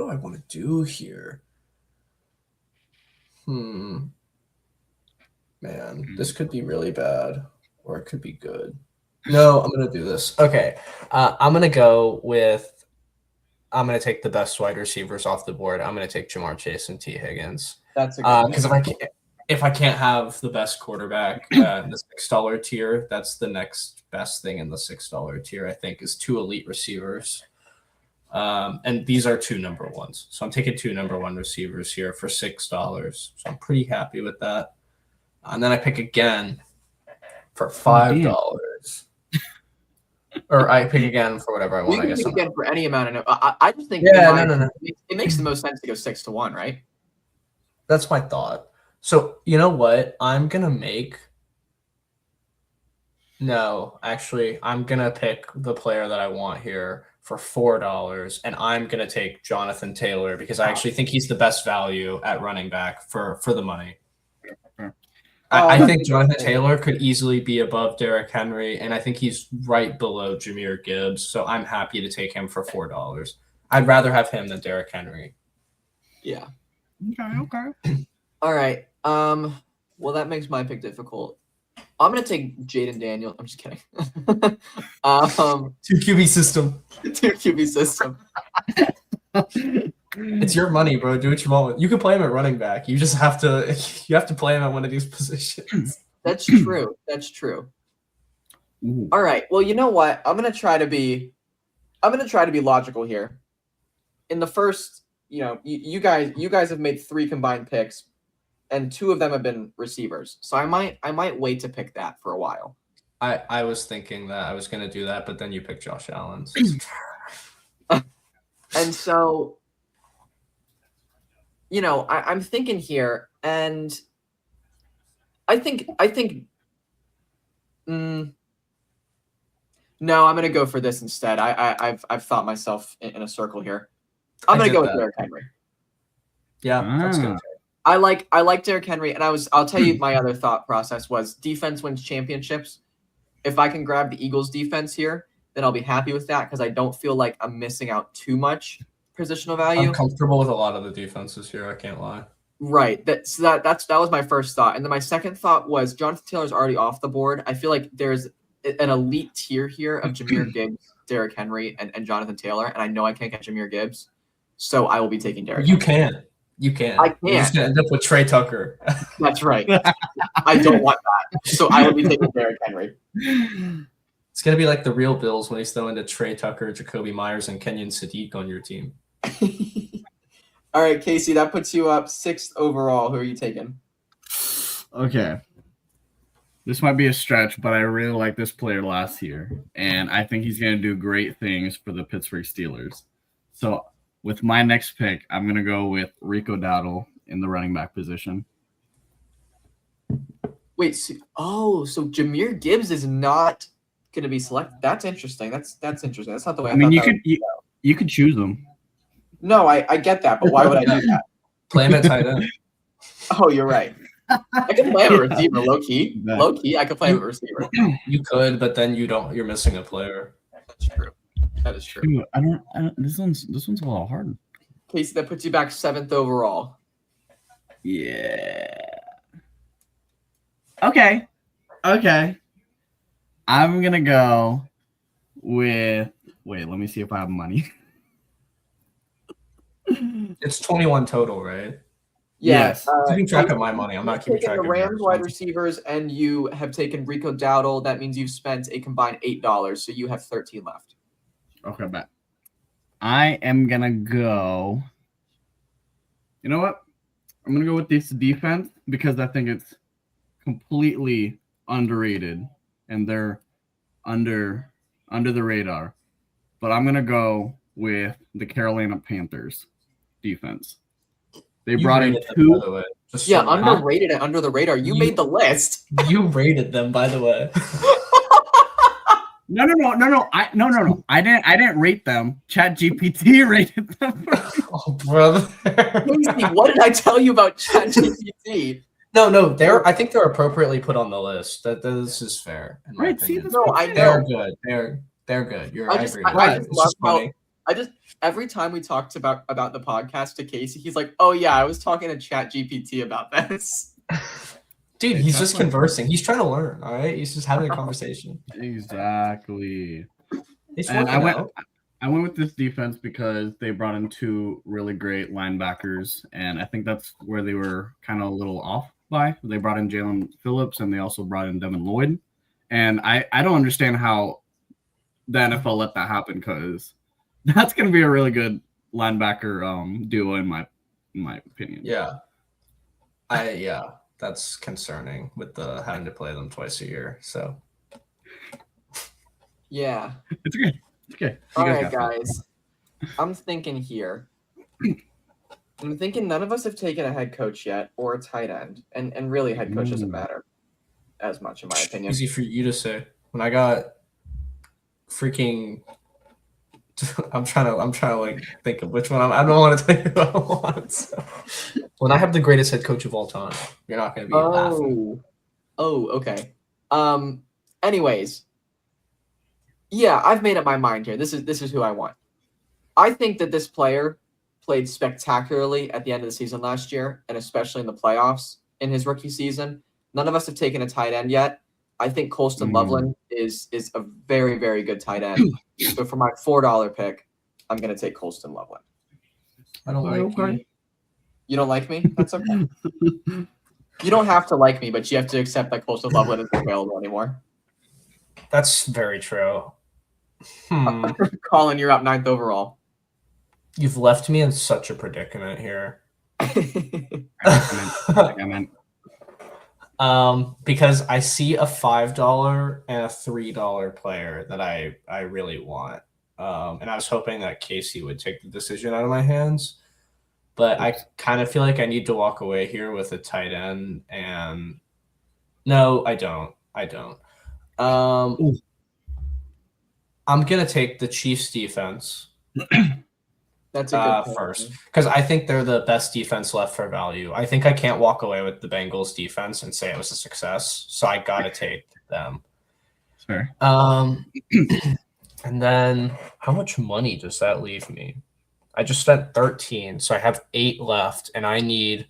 I want to do here? Man, this could be really bad, or it could be good. No, I'm gonna do this. Okay, I'm gonna take the best wide receivers off the board. I'm gonna take Jamar Chase and T. Higgins. That's a good because if I can't have the best quarterback in the $6 tier, that's the next best thing in the $6 tier. I think is 2 elite receivers, and these are 2 number ones. So I'm taking 2 number 1 receivers here for $6. So I'm pretty happy with that. And then I pick again for $5. Or I pick again for whatever I want. You can I guess pick again for any amount. I just think no. It makes the most sense to go 6-1, right? That's my thought. So you know what? I'm gonna pick the player that I want here for $4, and I'm gonna take Jonathan Taylor because I actually think he's the best value at running back for the money. I think Jonathan Taylor could easily be above Derrick Henry, and I think he's right below Jahmyr Gibbs. So I'm happy to take him for $4. I'd rather have him than Derrick Henry. Yeah. Okay. All right. Well, that makes my pick difficult. I'm gonna take Jaden Daniel. I'm just kidding. 2 QB system. 2 QB system. It's your money, bro. Do what you want with. You can play him at running back. You just have to. You have to play him at one of these positions. That's true. That's true. Ooh. All right. Well, you know what? I'm gonna try to be logical here. In the first, you guys have made 3 combined picks, and 2 of them have been receivers. So I might wait to pick that for a while. I was thinking that I was gonna do that, but then you picked Josh Allen. So. And so, I'm thinking here, and I think. No, I'm gonna go for this instead. I've thought myself in a circle here. I'm gonna go with Derrick Henry. Yeah, that's good. I like Derrick Henry, and I'll tell you my other thought process was defense wins championships. If I can grab the Eagles defense here, then I'll be happy with that because I don't feel like I'm missing out too much positional value. I'm comfortable with a lot of the defenses here. I can't lie. Right. That was my first thought, and then my second thought was Jonathan Taylor's already off the board. I feel like there's an elite tier here of Jahmyr Gibbs, Derrick Henry, and Jonathan Taylor, and I know I can't get Jahmyr Gibbs, so I will be taking Derrick. You can. You can. I can't. You're just gonna end up with Trey Tucker. That's right. I don't want that, so I will be taking Derrick Henry. It's gonna be like the real Bills when he's throwing to Trey Tucker, Jacoby Myers, and Kenyon Sadiq on your team. All right, Casey, that puts you up 6th overall. Who are you taking? Okay. This might be a stretch, but I really like this player last year, and I think he's going to do great things for the Pittsburgh Steelers. So with my next pick, I'm going to go with Rico Dowdle in the running back position. Wait, so Jahmyr Gibbs is not going to be selected. That's interesting. That's interesting. That's not the way I thought you could choose them. No, I get that, but why would I do that? Play him at tight end. Oh, you're right. I can play him a receiver, low key. Low key, I could play him a receiver. You could, but then you're missing a player. That's true. That is true. Dude, I don't. This one's a little hard. Casey, that puts you back 7th overall. Yeah. Okay. I'm gonna go with. Wait, let me see if I have money. It's 21 total, right? Yes. Keeping track of my money. I'm not keeping track the of Rams yours. wide receivers, and you have taken Rico Dowdle. That means you've spent a combined $8, so you have 13 left. Okay, bet. I am gonna go. You know what? I'm gonna go with this defense because I think it's completely underrated and they're under the radar. But I'm gonna go with the Carolina Panthers defense. They brought in rated them, two. by the way. Just Yeah, so you know. underrated and under the radar. You made the list. You rated them, by the way. No. I didn't rate them. ChatGPT rated them. Oh, brother. Casey, what did I tell you about ChatGPT? No, I think they're appropriately put on the list. This is fair. In my Right, see, opinion. this No, I They're know. good. They're good. I I just agree. love It's funny. every time we talked about the podcast to Casey, he's like, "Oh yeah, I was talking to ChatGPT about this." Dude, he's just conversing. He's trying to learn, all right? He's just having a conversation. Exactly. It's And working out. I went with this defense because they brought in two really great linebackers, and I think that's where they were kind of a little off by. They brought in Jalen Phillips, and they also brought in Devin Lloyd. And I don't understand how the NFL let that happen because that's going to be a really good linebacker duo in my opinion. Yeah. That's concerning with the having to play them twice a year. So Yeah. It's okay. You All guys right, got guys. I'm thinking here. I'm thinking none of us have taken a head coach yet or a tight end, and really head coach doesn't matter as much in my opinion. easy for you to say. When I got freaking, I'm trying to like think of which one I don't want to tell you who I want. So. When I have the greatest head coach of all time, you're not going to be laughing. Oh, okay. Anyways, yeah, I've made up my mind here. This is who I want. I think that this player played spectacularly at the end of the season last year, and especially in the playoffs in his rookie season. None of us have taken a tight end yet. I think Colston Loveland is a very, very good tight end. So for my $4 pick, I'm going to take Colston Loveland. I don't like you. You don't like me? That's okay. You don't have to like me, but you have to accept that Colston Loveland isn't available anymore. That's very true. Colin, you're up 9th overall. You've left me in such a predicament here. Because I see a $5 and a $3 player that I really want. And I was hoping that Casey would take the decision out of my hands. But I kind of feel like I need to walk away here with a tight end. And no, I don't. I'm going to take the Chiefs defense. That's a good first, because I think they're the best defense left for value. I think I can't walk away with the Bengals defense and say it was a success, so I gotta take them. Sure. And then how much money does that leave me? I just spent 13, so I have 8 left, and I need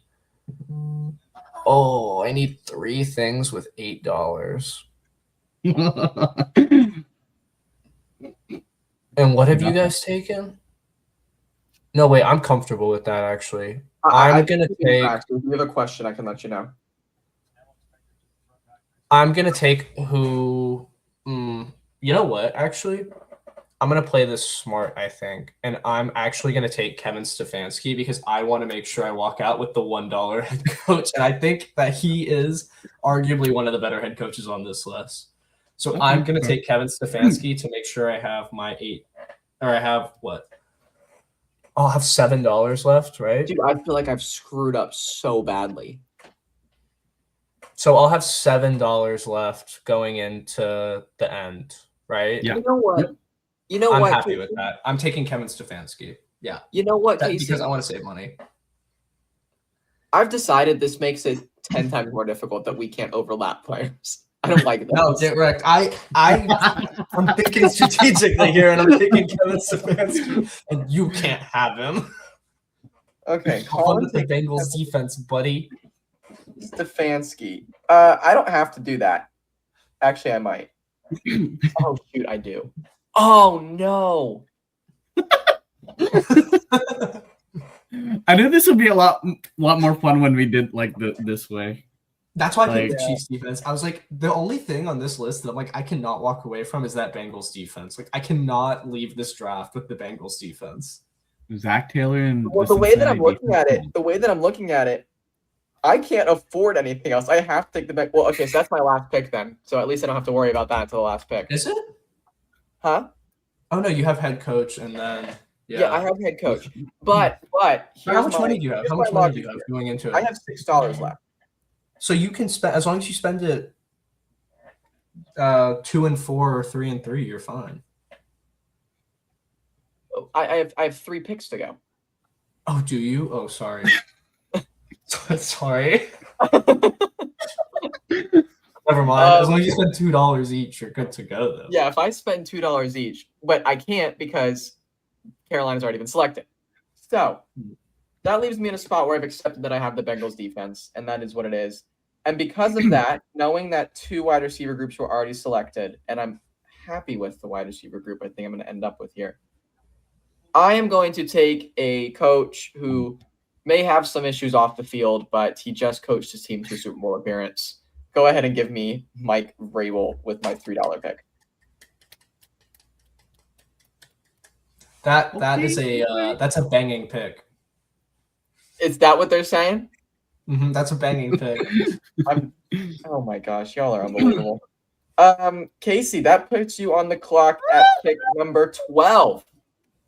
3 things with $8. And what have you guys taken? No, wait, I'm comfortable with that, actually. I'm going to take... If you have a question, I can let you know. I'm going to take who... you know what, actually? I'm going to play this smart, I think. And I'm actually going to take Kevin Stefanski because I want to make sure I walk out with the $1 head coach. And I think that he is arguably one of the better head coaches on this list. So I'm going to take Kevin Stefanski to make sure I have my 8... Or I have what? I'll have $7 left, right? Dude, I feel like I've screwed up so badly. So I'll have $7 left going into the end, right? Yeah. You know what? Yep. You know I'm what? happy with that. I'm taking Kevin Stefanski. Yeah. You know what, Casey? Because I want to save money. I've decided this makes it 10 times more difficult that we can't overlap players. I don't like No, those. get wrecked. I'm thinking strategically here, and I'm thinking Kevin Stefanski, and you can't have him. Okay, On with the Colin Bengals defense, buddy. Stefanski. I don't have to do that. Actually, I might. Oh shoot, I do. Oh no. I knew this would be a lot more fun when we did like this way. That's why I picked Like- the Chiefs defense. I was like, the only thing on this list that I'm like, I cannot walk away from is that Bengals defense. Like, I cannot leave this draft with the Bengals defense. Zach Taylor and Well, the way that I'm looking at it, I can't afford anything else. I have to take the back. Well, okay, so that's my last pick then. So at least I don't have to worry about that until the last pick. Is it? Huh? Oh no, you have head coach, and then Yeah, I have head coach. But here's how much money do you have? here's How my much money do logic you have here. going into it? I have $6 left. So you can spend, as long as you spend it 2 and 4 or 3 and 3, you're fine. I have 3 picks to go. Oh, do you? Oh, sorry. Sorry. Never mind. As long as you spend $2 each, you're good to go, though. Yeah, if I spend $2 each, but I can't because Carolina's already been selected. So that leaves me in a spot where I've accepted that I have the Bengals defense, and that is what it is. And because of that, knowing that 2 wide receiver groups were already selected, and I'm happy with the wide receiver group I think I'm going to end up with here, I am going to take a coach who may have some issues off the field, but he just coached his team to a Super Bowl appearance. Go ahead and give me Mike Vrabel with my $3 pick. That is that's a banging pick. Is that what they're saying? That's a banging pick. Oh my gosh, y'all are unbelievable. Casey, that puts you on the clock at pick number 12.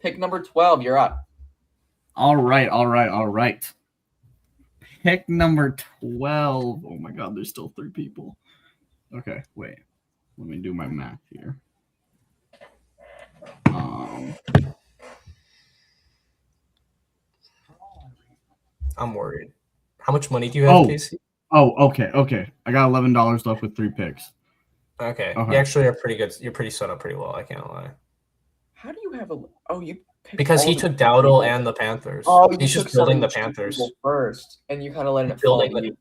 Pick number 12, you're up. All right. Pick number 12. Oh my God, there's still 3 people. Okay, wait. Let me do my math here. I'm worried. How much money do you have, Casey? Oh, okay. I got $11 left with 3 picks. Okay. Okay. You actually are pretty good. You're pretty set up pretty well, I can't lie. How do you have you picked Because he all took the Dowdle people. and the Panthers. Oh, you he's took just building some the of the Panthers. people first, and you kind of let it Building fall. the-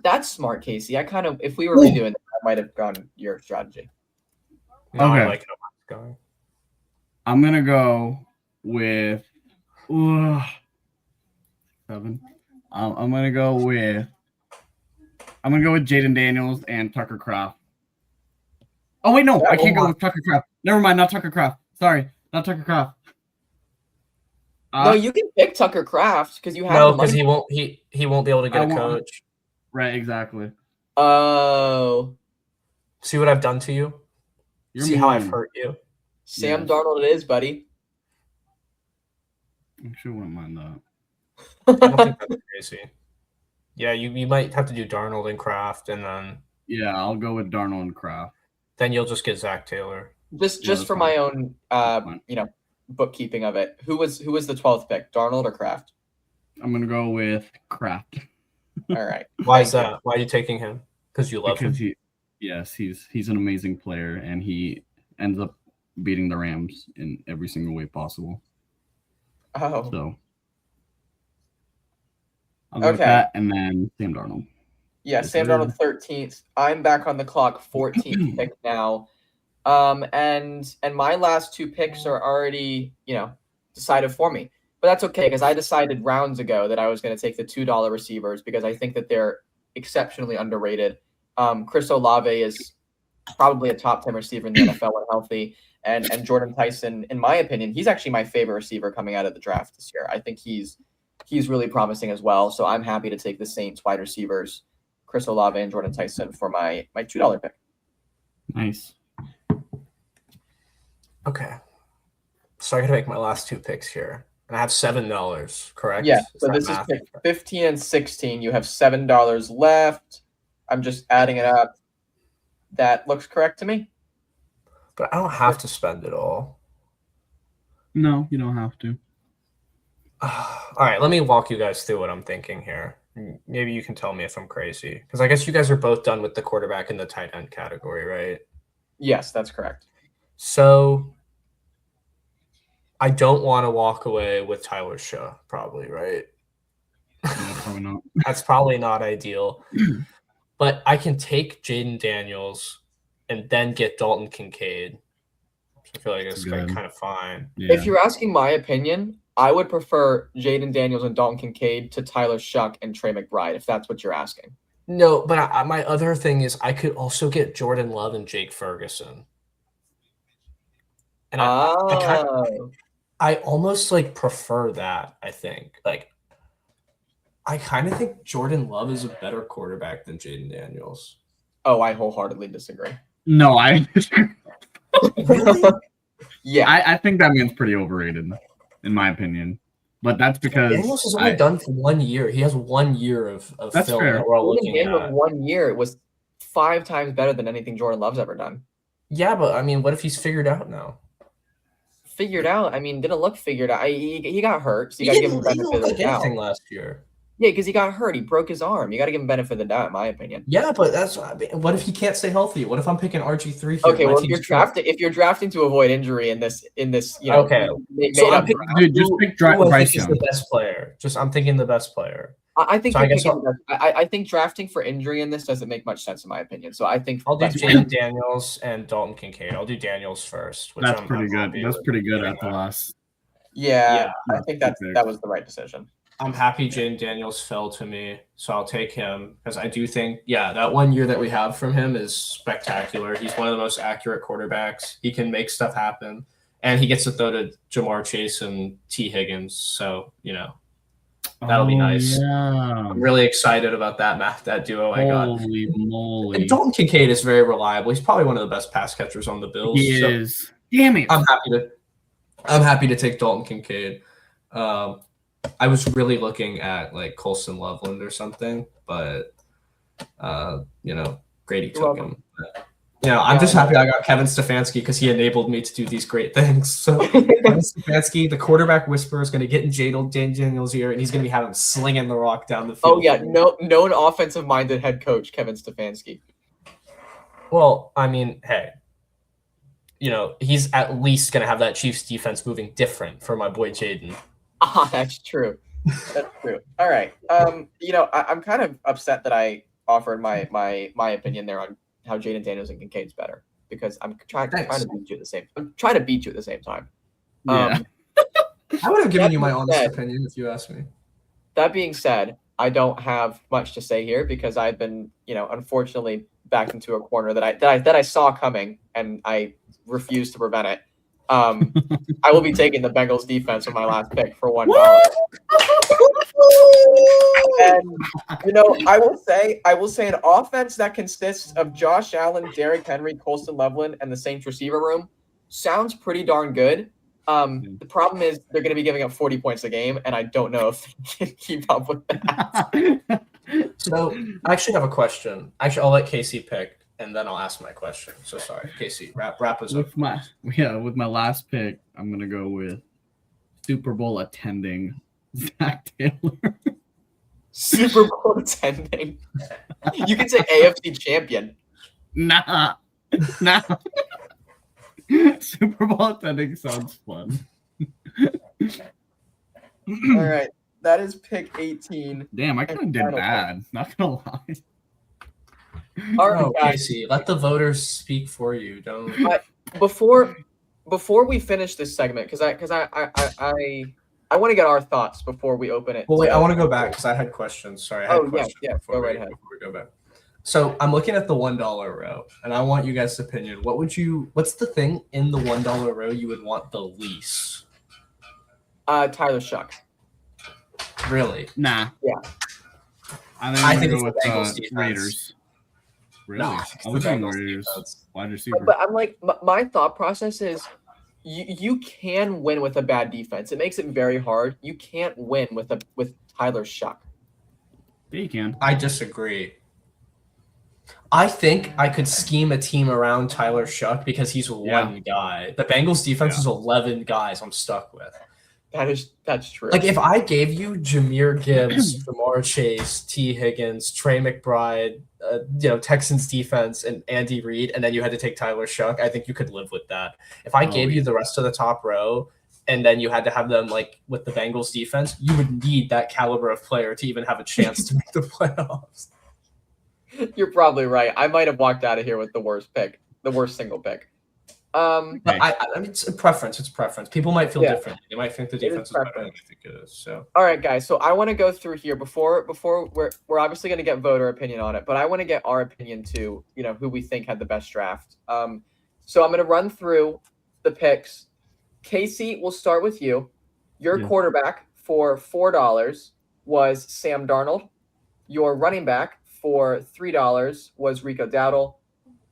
That's smart, Casey. I kind of, if we were redoing that, I might have gone your strategy. No, I Okay. like how it's going. I'm gonna go with 7. I'm gonna go with Jaden Daniels and Tucker Kraft. Oh wait, no, I can't go with Tucker Kraft. Never mind, not Tucker Kraft. Sorry, not Tucker Kraft. No, you can pick Tucker Kraft because you have No, the money. because he won't be able to get I a won't- coach. Right, exactly. Oh, See what I've done to you? You're See how I've mean. hurt you? Sam Yes. Darnold it is, buddy. I sure wouldn't mind that. I don't think that's crazy. Yeah, you might have to do Darnold and Kraft, and Yeah, I'll go with Darnold and Kraft. then you'll just get Zach Taylor. Just that's for fine. my own Fine. bookkeeping of it. Who was the 12th pick? Darnold or Kraft? I'm gonna go with Kraft All right. Why is Thank you. that? Why are you taking him? Because you love him. because he's an amazing player and he ends up beating the Rams in every single way possible. Oh, So I'll go with Okay. that and then Sam Darnold. yeah, Yes, Sam sir. Darnold 13th. I'm back on the clock, 14th pick now. And my last 2 picks are already, decided for me. But that's okay because I decided rounds ago that I was going to take the $2 receivers because I think that they're exceptionally underrated. Chris Olave is probably a top 10 receiver in the NFL when healthy. And Jordan Tyson, in my opinion, he's actually my favorite receiver coming out of the draft this year. I think he's really promising as well. So I'm happy to take the Saints wide receivers, Chris Olave and Jordan Tyson for my $2 pick. Nice. Okay. So I got to make my last 2 picks here. And I have $7, correct? Yeah, so that this is math pick correct? 15 and 16. You have $7 left. I'm just adding it up. That looks correct to me. But I don't have to spend it all. No, you don't have to. All right, let me walk you guys through what I'm thinking here. maybe you can tell me if I'm crazy, because I guess you guys are both done with the quarterback and the tight end category, right? Yes, that's correct. So I don't want to walk away with Tyler Shaw, probably, right? No, probably not. That's probably not ideal. But I can take Jaden Daniels and then get Dalton Kincaid. I feel like it's Good. kind of fine. Yeah. If you're asking my opinion, I would prefer Jaden Daniels and Dalton Kincaid to Tyler Shuck and Trey McBride, if that's what you're asking. No, but my other thing is I could also get Jordan Love and Jake Ferguson. And I almost like prefer that, I think. Like, I kind of think Jordan Love is a better quarterback than Jaden Daniels. Oh, I wholeheartedly disagree. No, I Yeah. I think that man's pretty overrated, in my opinion. But that's because Daniels is only done for 1 year. He has 1 year of That's film fair. that we're all looking Daniels at. 1 year was 5 times better than anything Jordan Love's ever done. Yeah, but I mean, what if he's figured out now? Figured out? I mean, didn't look figured out. He got hurt, so He you got to give didn't him benefit look of the like doubt. anything last year. Yeah, because he got hurt. He broke his arm. You got to give him benefit of the doubt, in my opinion. Yeah, but that's what if he can't stay healthy? What if I'm picking RG3 here? Okay, well, if you're drafting to avoid injury in this, Okay. made So up I'm picking, Dude, just pick who I Bryce think is Young. the best player. I'm thinking the best player. I think So I you're guess picking I think drafting for injury in this doesn't make much sense in my opinion. So I think I'll do that's Jaden Daniels and Dalton Kincaid. I'll do Daniels first. Which That's I'm pretty good. happy That's with. pretty good at the last. Yeah, I think that pick. was the right decision. I'm happy Jaden Daniels fell to me, so I'll take him because I do think, that 1 year that we have from him is spectacular. He's one of the most accurate quarterbacks. He can make stuff happen, and he gets to throw to Jamar Chase and T. Higgins. So, that'll be nice. Yeah. I'm really excited about that duo I got. Holy moly. And Dalton Kincaid is very reliable. He's probably one of the best pass catchers on the Bills. He so is. Damn it. I'm happy to take Dalton Kincaid. I was really looking at like Colson Loveland or something, but Grady took him. I'm just happy I got Kevin Stefanski because he enabled me to do these great things. So Kevin Stefanski, the quarterback whisperer, is going to get in Jaden Daniels' ear, and he's going to be having him slinging the rock down the field. Oh yeah, known offensive-minded head coach Kevin Stefanski. Well, I mean, hey, he's at least going to have that Chiefs defense moving different for my boy Jaden. That's true. That's true. All right. I'm kind of upset that I offered my opinion there on how Jaden Daniels and Kincaid's better because I'm trying to beat you at the same. I'm trying to beat you at the same time. Yeah. I would have given you my honest opinion if you asked me. That being said, I don't have much to say here because I've been, unfortunately backed into a corner that I saw coming and I refused to prevent it. I will be taking the Bengals defense with my last pick for $1. And I will say an offense that consists of Josh Allen, Derrick Henry, Colston Loveland, and the Saints receiver room sounds pretty darn good. The problem is they're going to be giving up 40 points a game, and I don't know if they can keep up with that. So I actually have a question. Actually, I'll let Casey pick. And then I'll ask my question. So sorry, Casey, wrap us up. With my last pick, I'm gonna go with Super Bowl attending Zach Taylor. Super Bowl attending. You can say AFC champion. Nah. Super Bowl attending sounds fun. All right, that is pick 18. Damn, I kind of did bad. Not gonna lie. All right, guys. Casey, let the voters speak for you. Don't. Before we finish this segment, because I want to get our thoughts before we open it. Well, wait, I want to go back because I had questions. Sorry, I had questions go right ahead. Before we go back. So I'm looking at the $1 row, and I want you guys' opinion. What's the thing in the $1 row you would want the least? Tyler Shuck. Really? Nah. Yeah. I think it's with the Bengals defense. Raiders. Really? No, I was going Raiders. Wide receiver. But I'm like, my thought process is, you can win with a bad defense. It makes it very hard. You can't win with Tyler Shuck. Yeah, you can. I disagree. I think I could scheme a team around Tyler Shuck because he's one guy. The Bengals defense is 11 guys I'm stuck with. That's true. Like if I gave you Jahmyr Gibbs, Jamar Chase, T. Higgins, Trey McBride, Texans defense, and Andy Reid, and then you had to take Tyler Shuck, I think you could live with that. If I gave you the rest of the top row, and then you had to have them like with the Bengals defense, you would need that caliber of player to even have a chance to make the playoffs. You're probably right. I might have walked out of here with the worst single pick. But I mean, it's a preference. It's preference. People might feel differently. They might think the defense is better than I think it is. So, all right, guys. So I want to go through here before we're obviously going to get voter opinion on it, but I want to get our opinion too. Who we think had the best draft. So I'm going to run through the picks. Casey, we'll start with you. Your quarterback for $4 was Sam Darnold. Your running back for $3 was Rico Dowdle.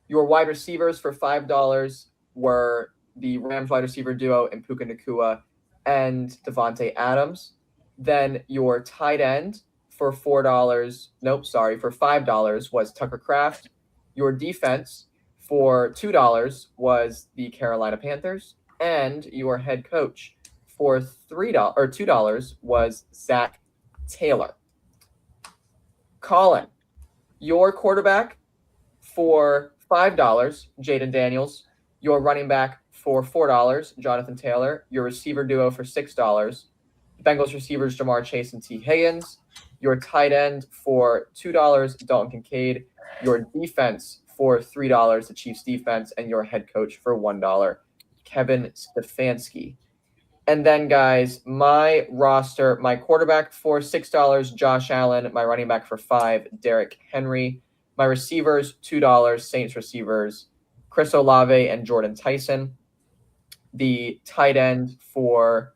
Your wide receivers for $5 were the Rams wide receiver duo Puka Nacua and Devontae Adams. Then your tight end for for $5 was Tucker Kraft. Your defense for $2 was the Carolina Panthers. And your head coach for $2 was Zach Taylor. Colin, your quarterback for $5, Jaden Daniels. Your running back for $4, Jonathan Taylor. Your receiver duo for $6, Bengals receivers Jamar Chase and T. Higgins. Your tight end for $2, Dalton Kincaid. Your defense for $3, the Chiefs defense. And your head coach for $1, Kevin Stefanski. And then, guys, my roster, my quarterback for $6, Josh Allen. My running back for $5, Derrick Henry. My receivers, $2, Saints receivers, Chris Olave and Jordan Tyson. The tight end for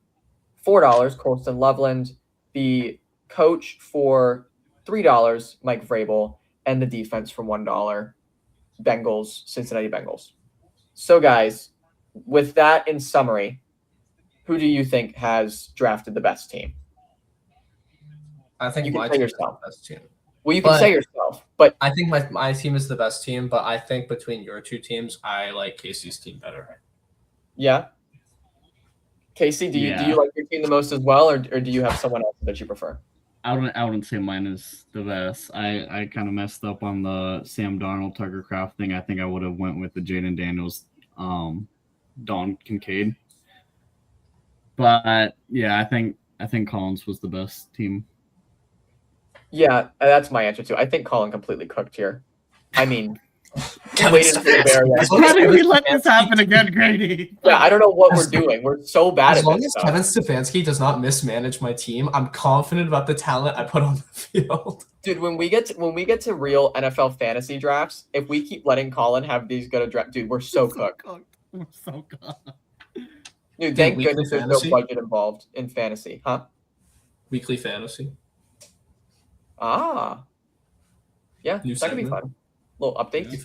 $4, Colston Loveland. The coach for $3, Mike Vrabel. And the defense for $1, Cincinnati Bengals. So, guys, with that in summary, who do you think has drafted the best team? I think you my can say team yourself. is the best team. Well, you can say yourself, but I think my team is the best team. But I think between your two teams, I like Casey's team better. Yeah. Casey, do you like your team the most as well, or do you have someone else that you prefer? I wouldn't say mine is the best. I kind of messed up on the Sam Darnold Tucker Kraft thing. I think I would have went with the Jaden Daniels, Dalton Kincaid. But yeah, I think Collins was the best team. Yeah, that's my answer too. I think Colin completely cooked here. I mean, How did we let this happen again, Grady? Yeah, I don't know what we're doing. We're so bad at this. As long as Kevin Stefanski does not mismanage my team, I'm confident about the talent I put on the field. Dude, when we get to real NFL fantasy drafts, if we keep letting Colin have these good drafts, dude, we're so cooked. We're so cooked. Dude, thank goodness there's no budget involved in fantasy, huh? Weekly fantasy. Ah. Yeah, that could be fun. Little update.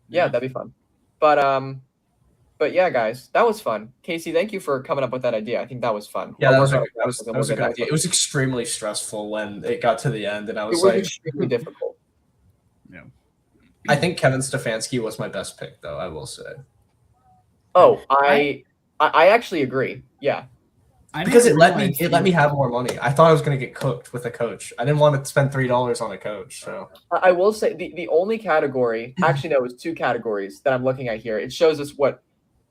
Yeah, that'd be fun. But yeah, guys, that was fun. Casey, thank you for coming up with that idea. I think that was fun. Yeah, that was a good idea. It was extremely stressful when it got to the end, and I was like, extremely difficult. Yeah. I think Kevin Stefanski was my best pick, though. I will say. Oh, I actually agree. Yeah. Because it let me have more money. I thought I was going to get cooked with a coach. I didn't want to spend $3 on a coach. So I will say the only category, actually no, it's two categories that I'm looking at here. It shows us what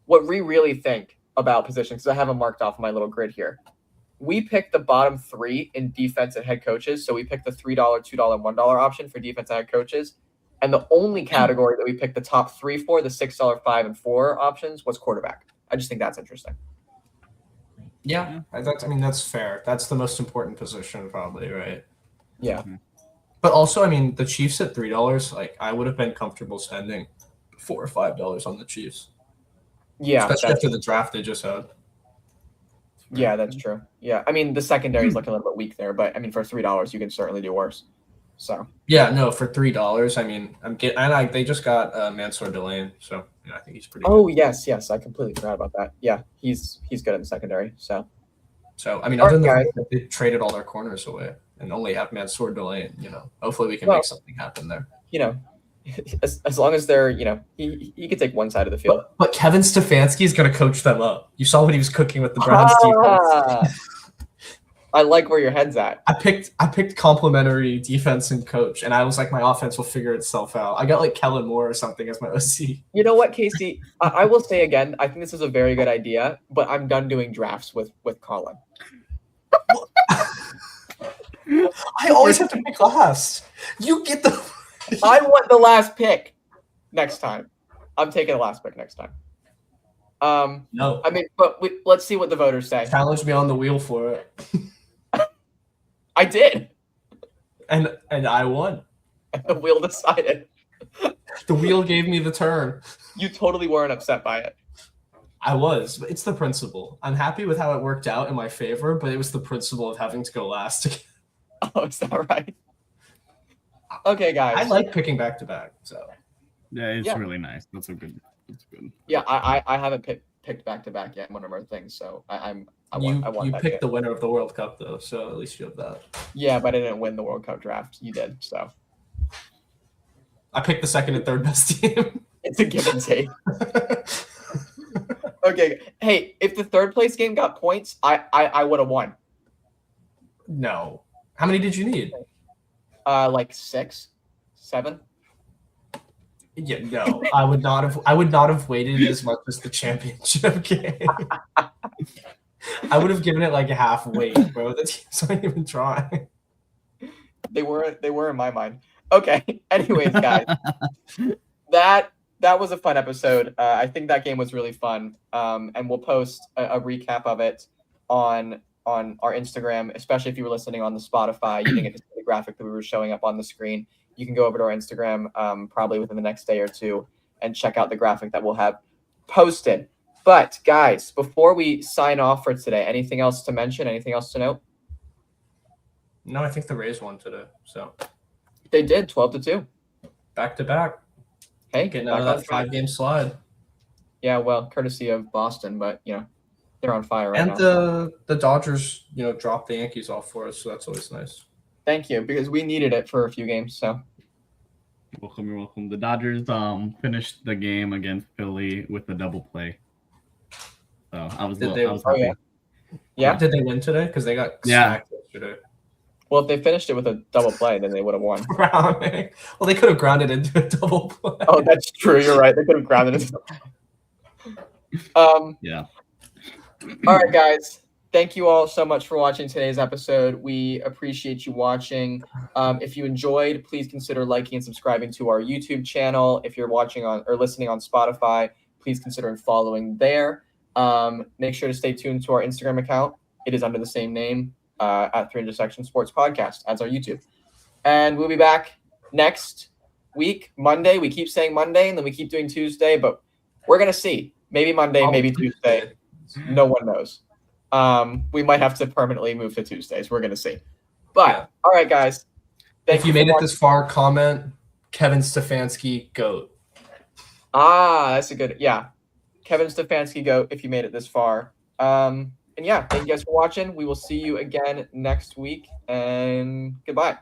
we really think about positions, because I have them marked off on my little grid here. We picked the bottom three in defense and head coaches. So we picked the $3, $2, and $1 option for defense and head coaches. And the only category that we picked the top three for, the $6, $5, and $4 options, was quarterback. I just think that's interesting. Yeah, I mean, that's fair. That's the most important position, probably, right? Yeah. But also, I mean, the Chiefs at $3, like, I would have been comfortable spending $4 or $5 on the Chiefs. Yeah. Especially after the draft they just had. Yeah, that's true. Yeah. I mean, the secondary is looking a little bit weak there, but I mean, for $3, you can certainly do worse. So. Yeah, no, for $3, I mean, they just got Mansour Delane, so I think he's pretty. Oh, good. Yes, I completely forgot about that. Yeah, he's good in the secondary. So I mean, other than that, they traded all their corners away and only have Mansour Delane. Hopefully we can make something happen there. as long as they're, he could take one side of the field. But Kevin Stefanski is going to coach them up. You saw what he was cooking with the Browns defense. I like where your head's at. I picked complimentary defense and coach, and I was like, my offense will figure itself out. I got like Kellen Moore or something as my OC. You know what, Casey? I will say again, I think this is a very good idea, but I'm done doing drafts with Colin. I always have to pick last. You get the. I want the last pick next time. I'm taking the last pick next time. No. I mean, but let's see what the voters say. Challenge me on the wheel for it. I did. And I won. And the wheel decided. The wheel gave me the turn. You totally weren't upset by it. I was. But it's the principle. I'm happy with how it worked out in my favor, but it was the principle of having to go last. Oh, is that right? Okay, guys. I like picking back to back. So Yeah, it's really nice. That's good. Yeah, I haven't picked back to back yet. One of our things, so I want you that picked too. the winner of the World Cup though, so at least you have that. Yeah, but I didn't win the World Cup draft. You did, so I picked the second and third best team. it's a give and take. Okay, hey, if the third place game got points, I would have won. No. How many did you need? Like 6, 7. Yeah, no. I would not have waited as much as the championship game. I would have given it like a half weight, bro. The teams aren't even trying. They were in my mind. Okay. Anyways, guys, that was a fun episode. I think that game was really fun. And we'll post a recap of it on our Instagram, especially if you were listening on the Spotify. You didn't get to see the graphic that we were showing up on the screen. You can go over to our Instagram probably within the next day or two and check out the graphic that we'll have posted. But guys, before we sign off for today, anything else to mention? Anything else to note? No, I think the Rays won today. So They did 12-2. back to back. Hey, Getting back out of on that track. 5-game slide. Yeah, well, courtesy of Boston, but they're on fire right And now. the Dodgers, dropped the Yankees off for us, so that's always nice. Thank you, because we needed it for a few games. So You're welcome. The Dodgers finished the game against Philly with a double play. So I was happy. yeah. Did they win today? Because they got smacked yesterday. Well, if they finished it with a double play, then they would have won. Grounding. Well, they could have grounded into a double play. Oh, that's true. You're right. They could have grounded it. Yeah. All right, guys. Thank you all so much for watching today's episode. We appreciate you watching. If you enjoyed, please consider liking and subscribing to our YouTube channel. If you're watching on or listening on Spotify, please consider following there. Make sure to stay tuned to our Instagram account. It is under the same name at 3 Intersection Sports Podcast as our YouTube. And we'll be back next week, Monday. We keep saying Monday, and then we keep doing Tuesday, but we're going to see. Maybe Monday, maybe Tuesday. No one knows. We might have to permanently move to Tuesdays. We're going to see. But, all right, guys. If you made it this far, comment Kevin Stefanski, GOAT. That's a good, yeah. Kevin Stefanski, GOAT, if you made it this far. And yeah, thank you guys for watching. We will see you again next week, and goodbye.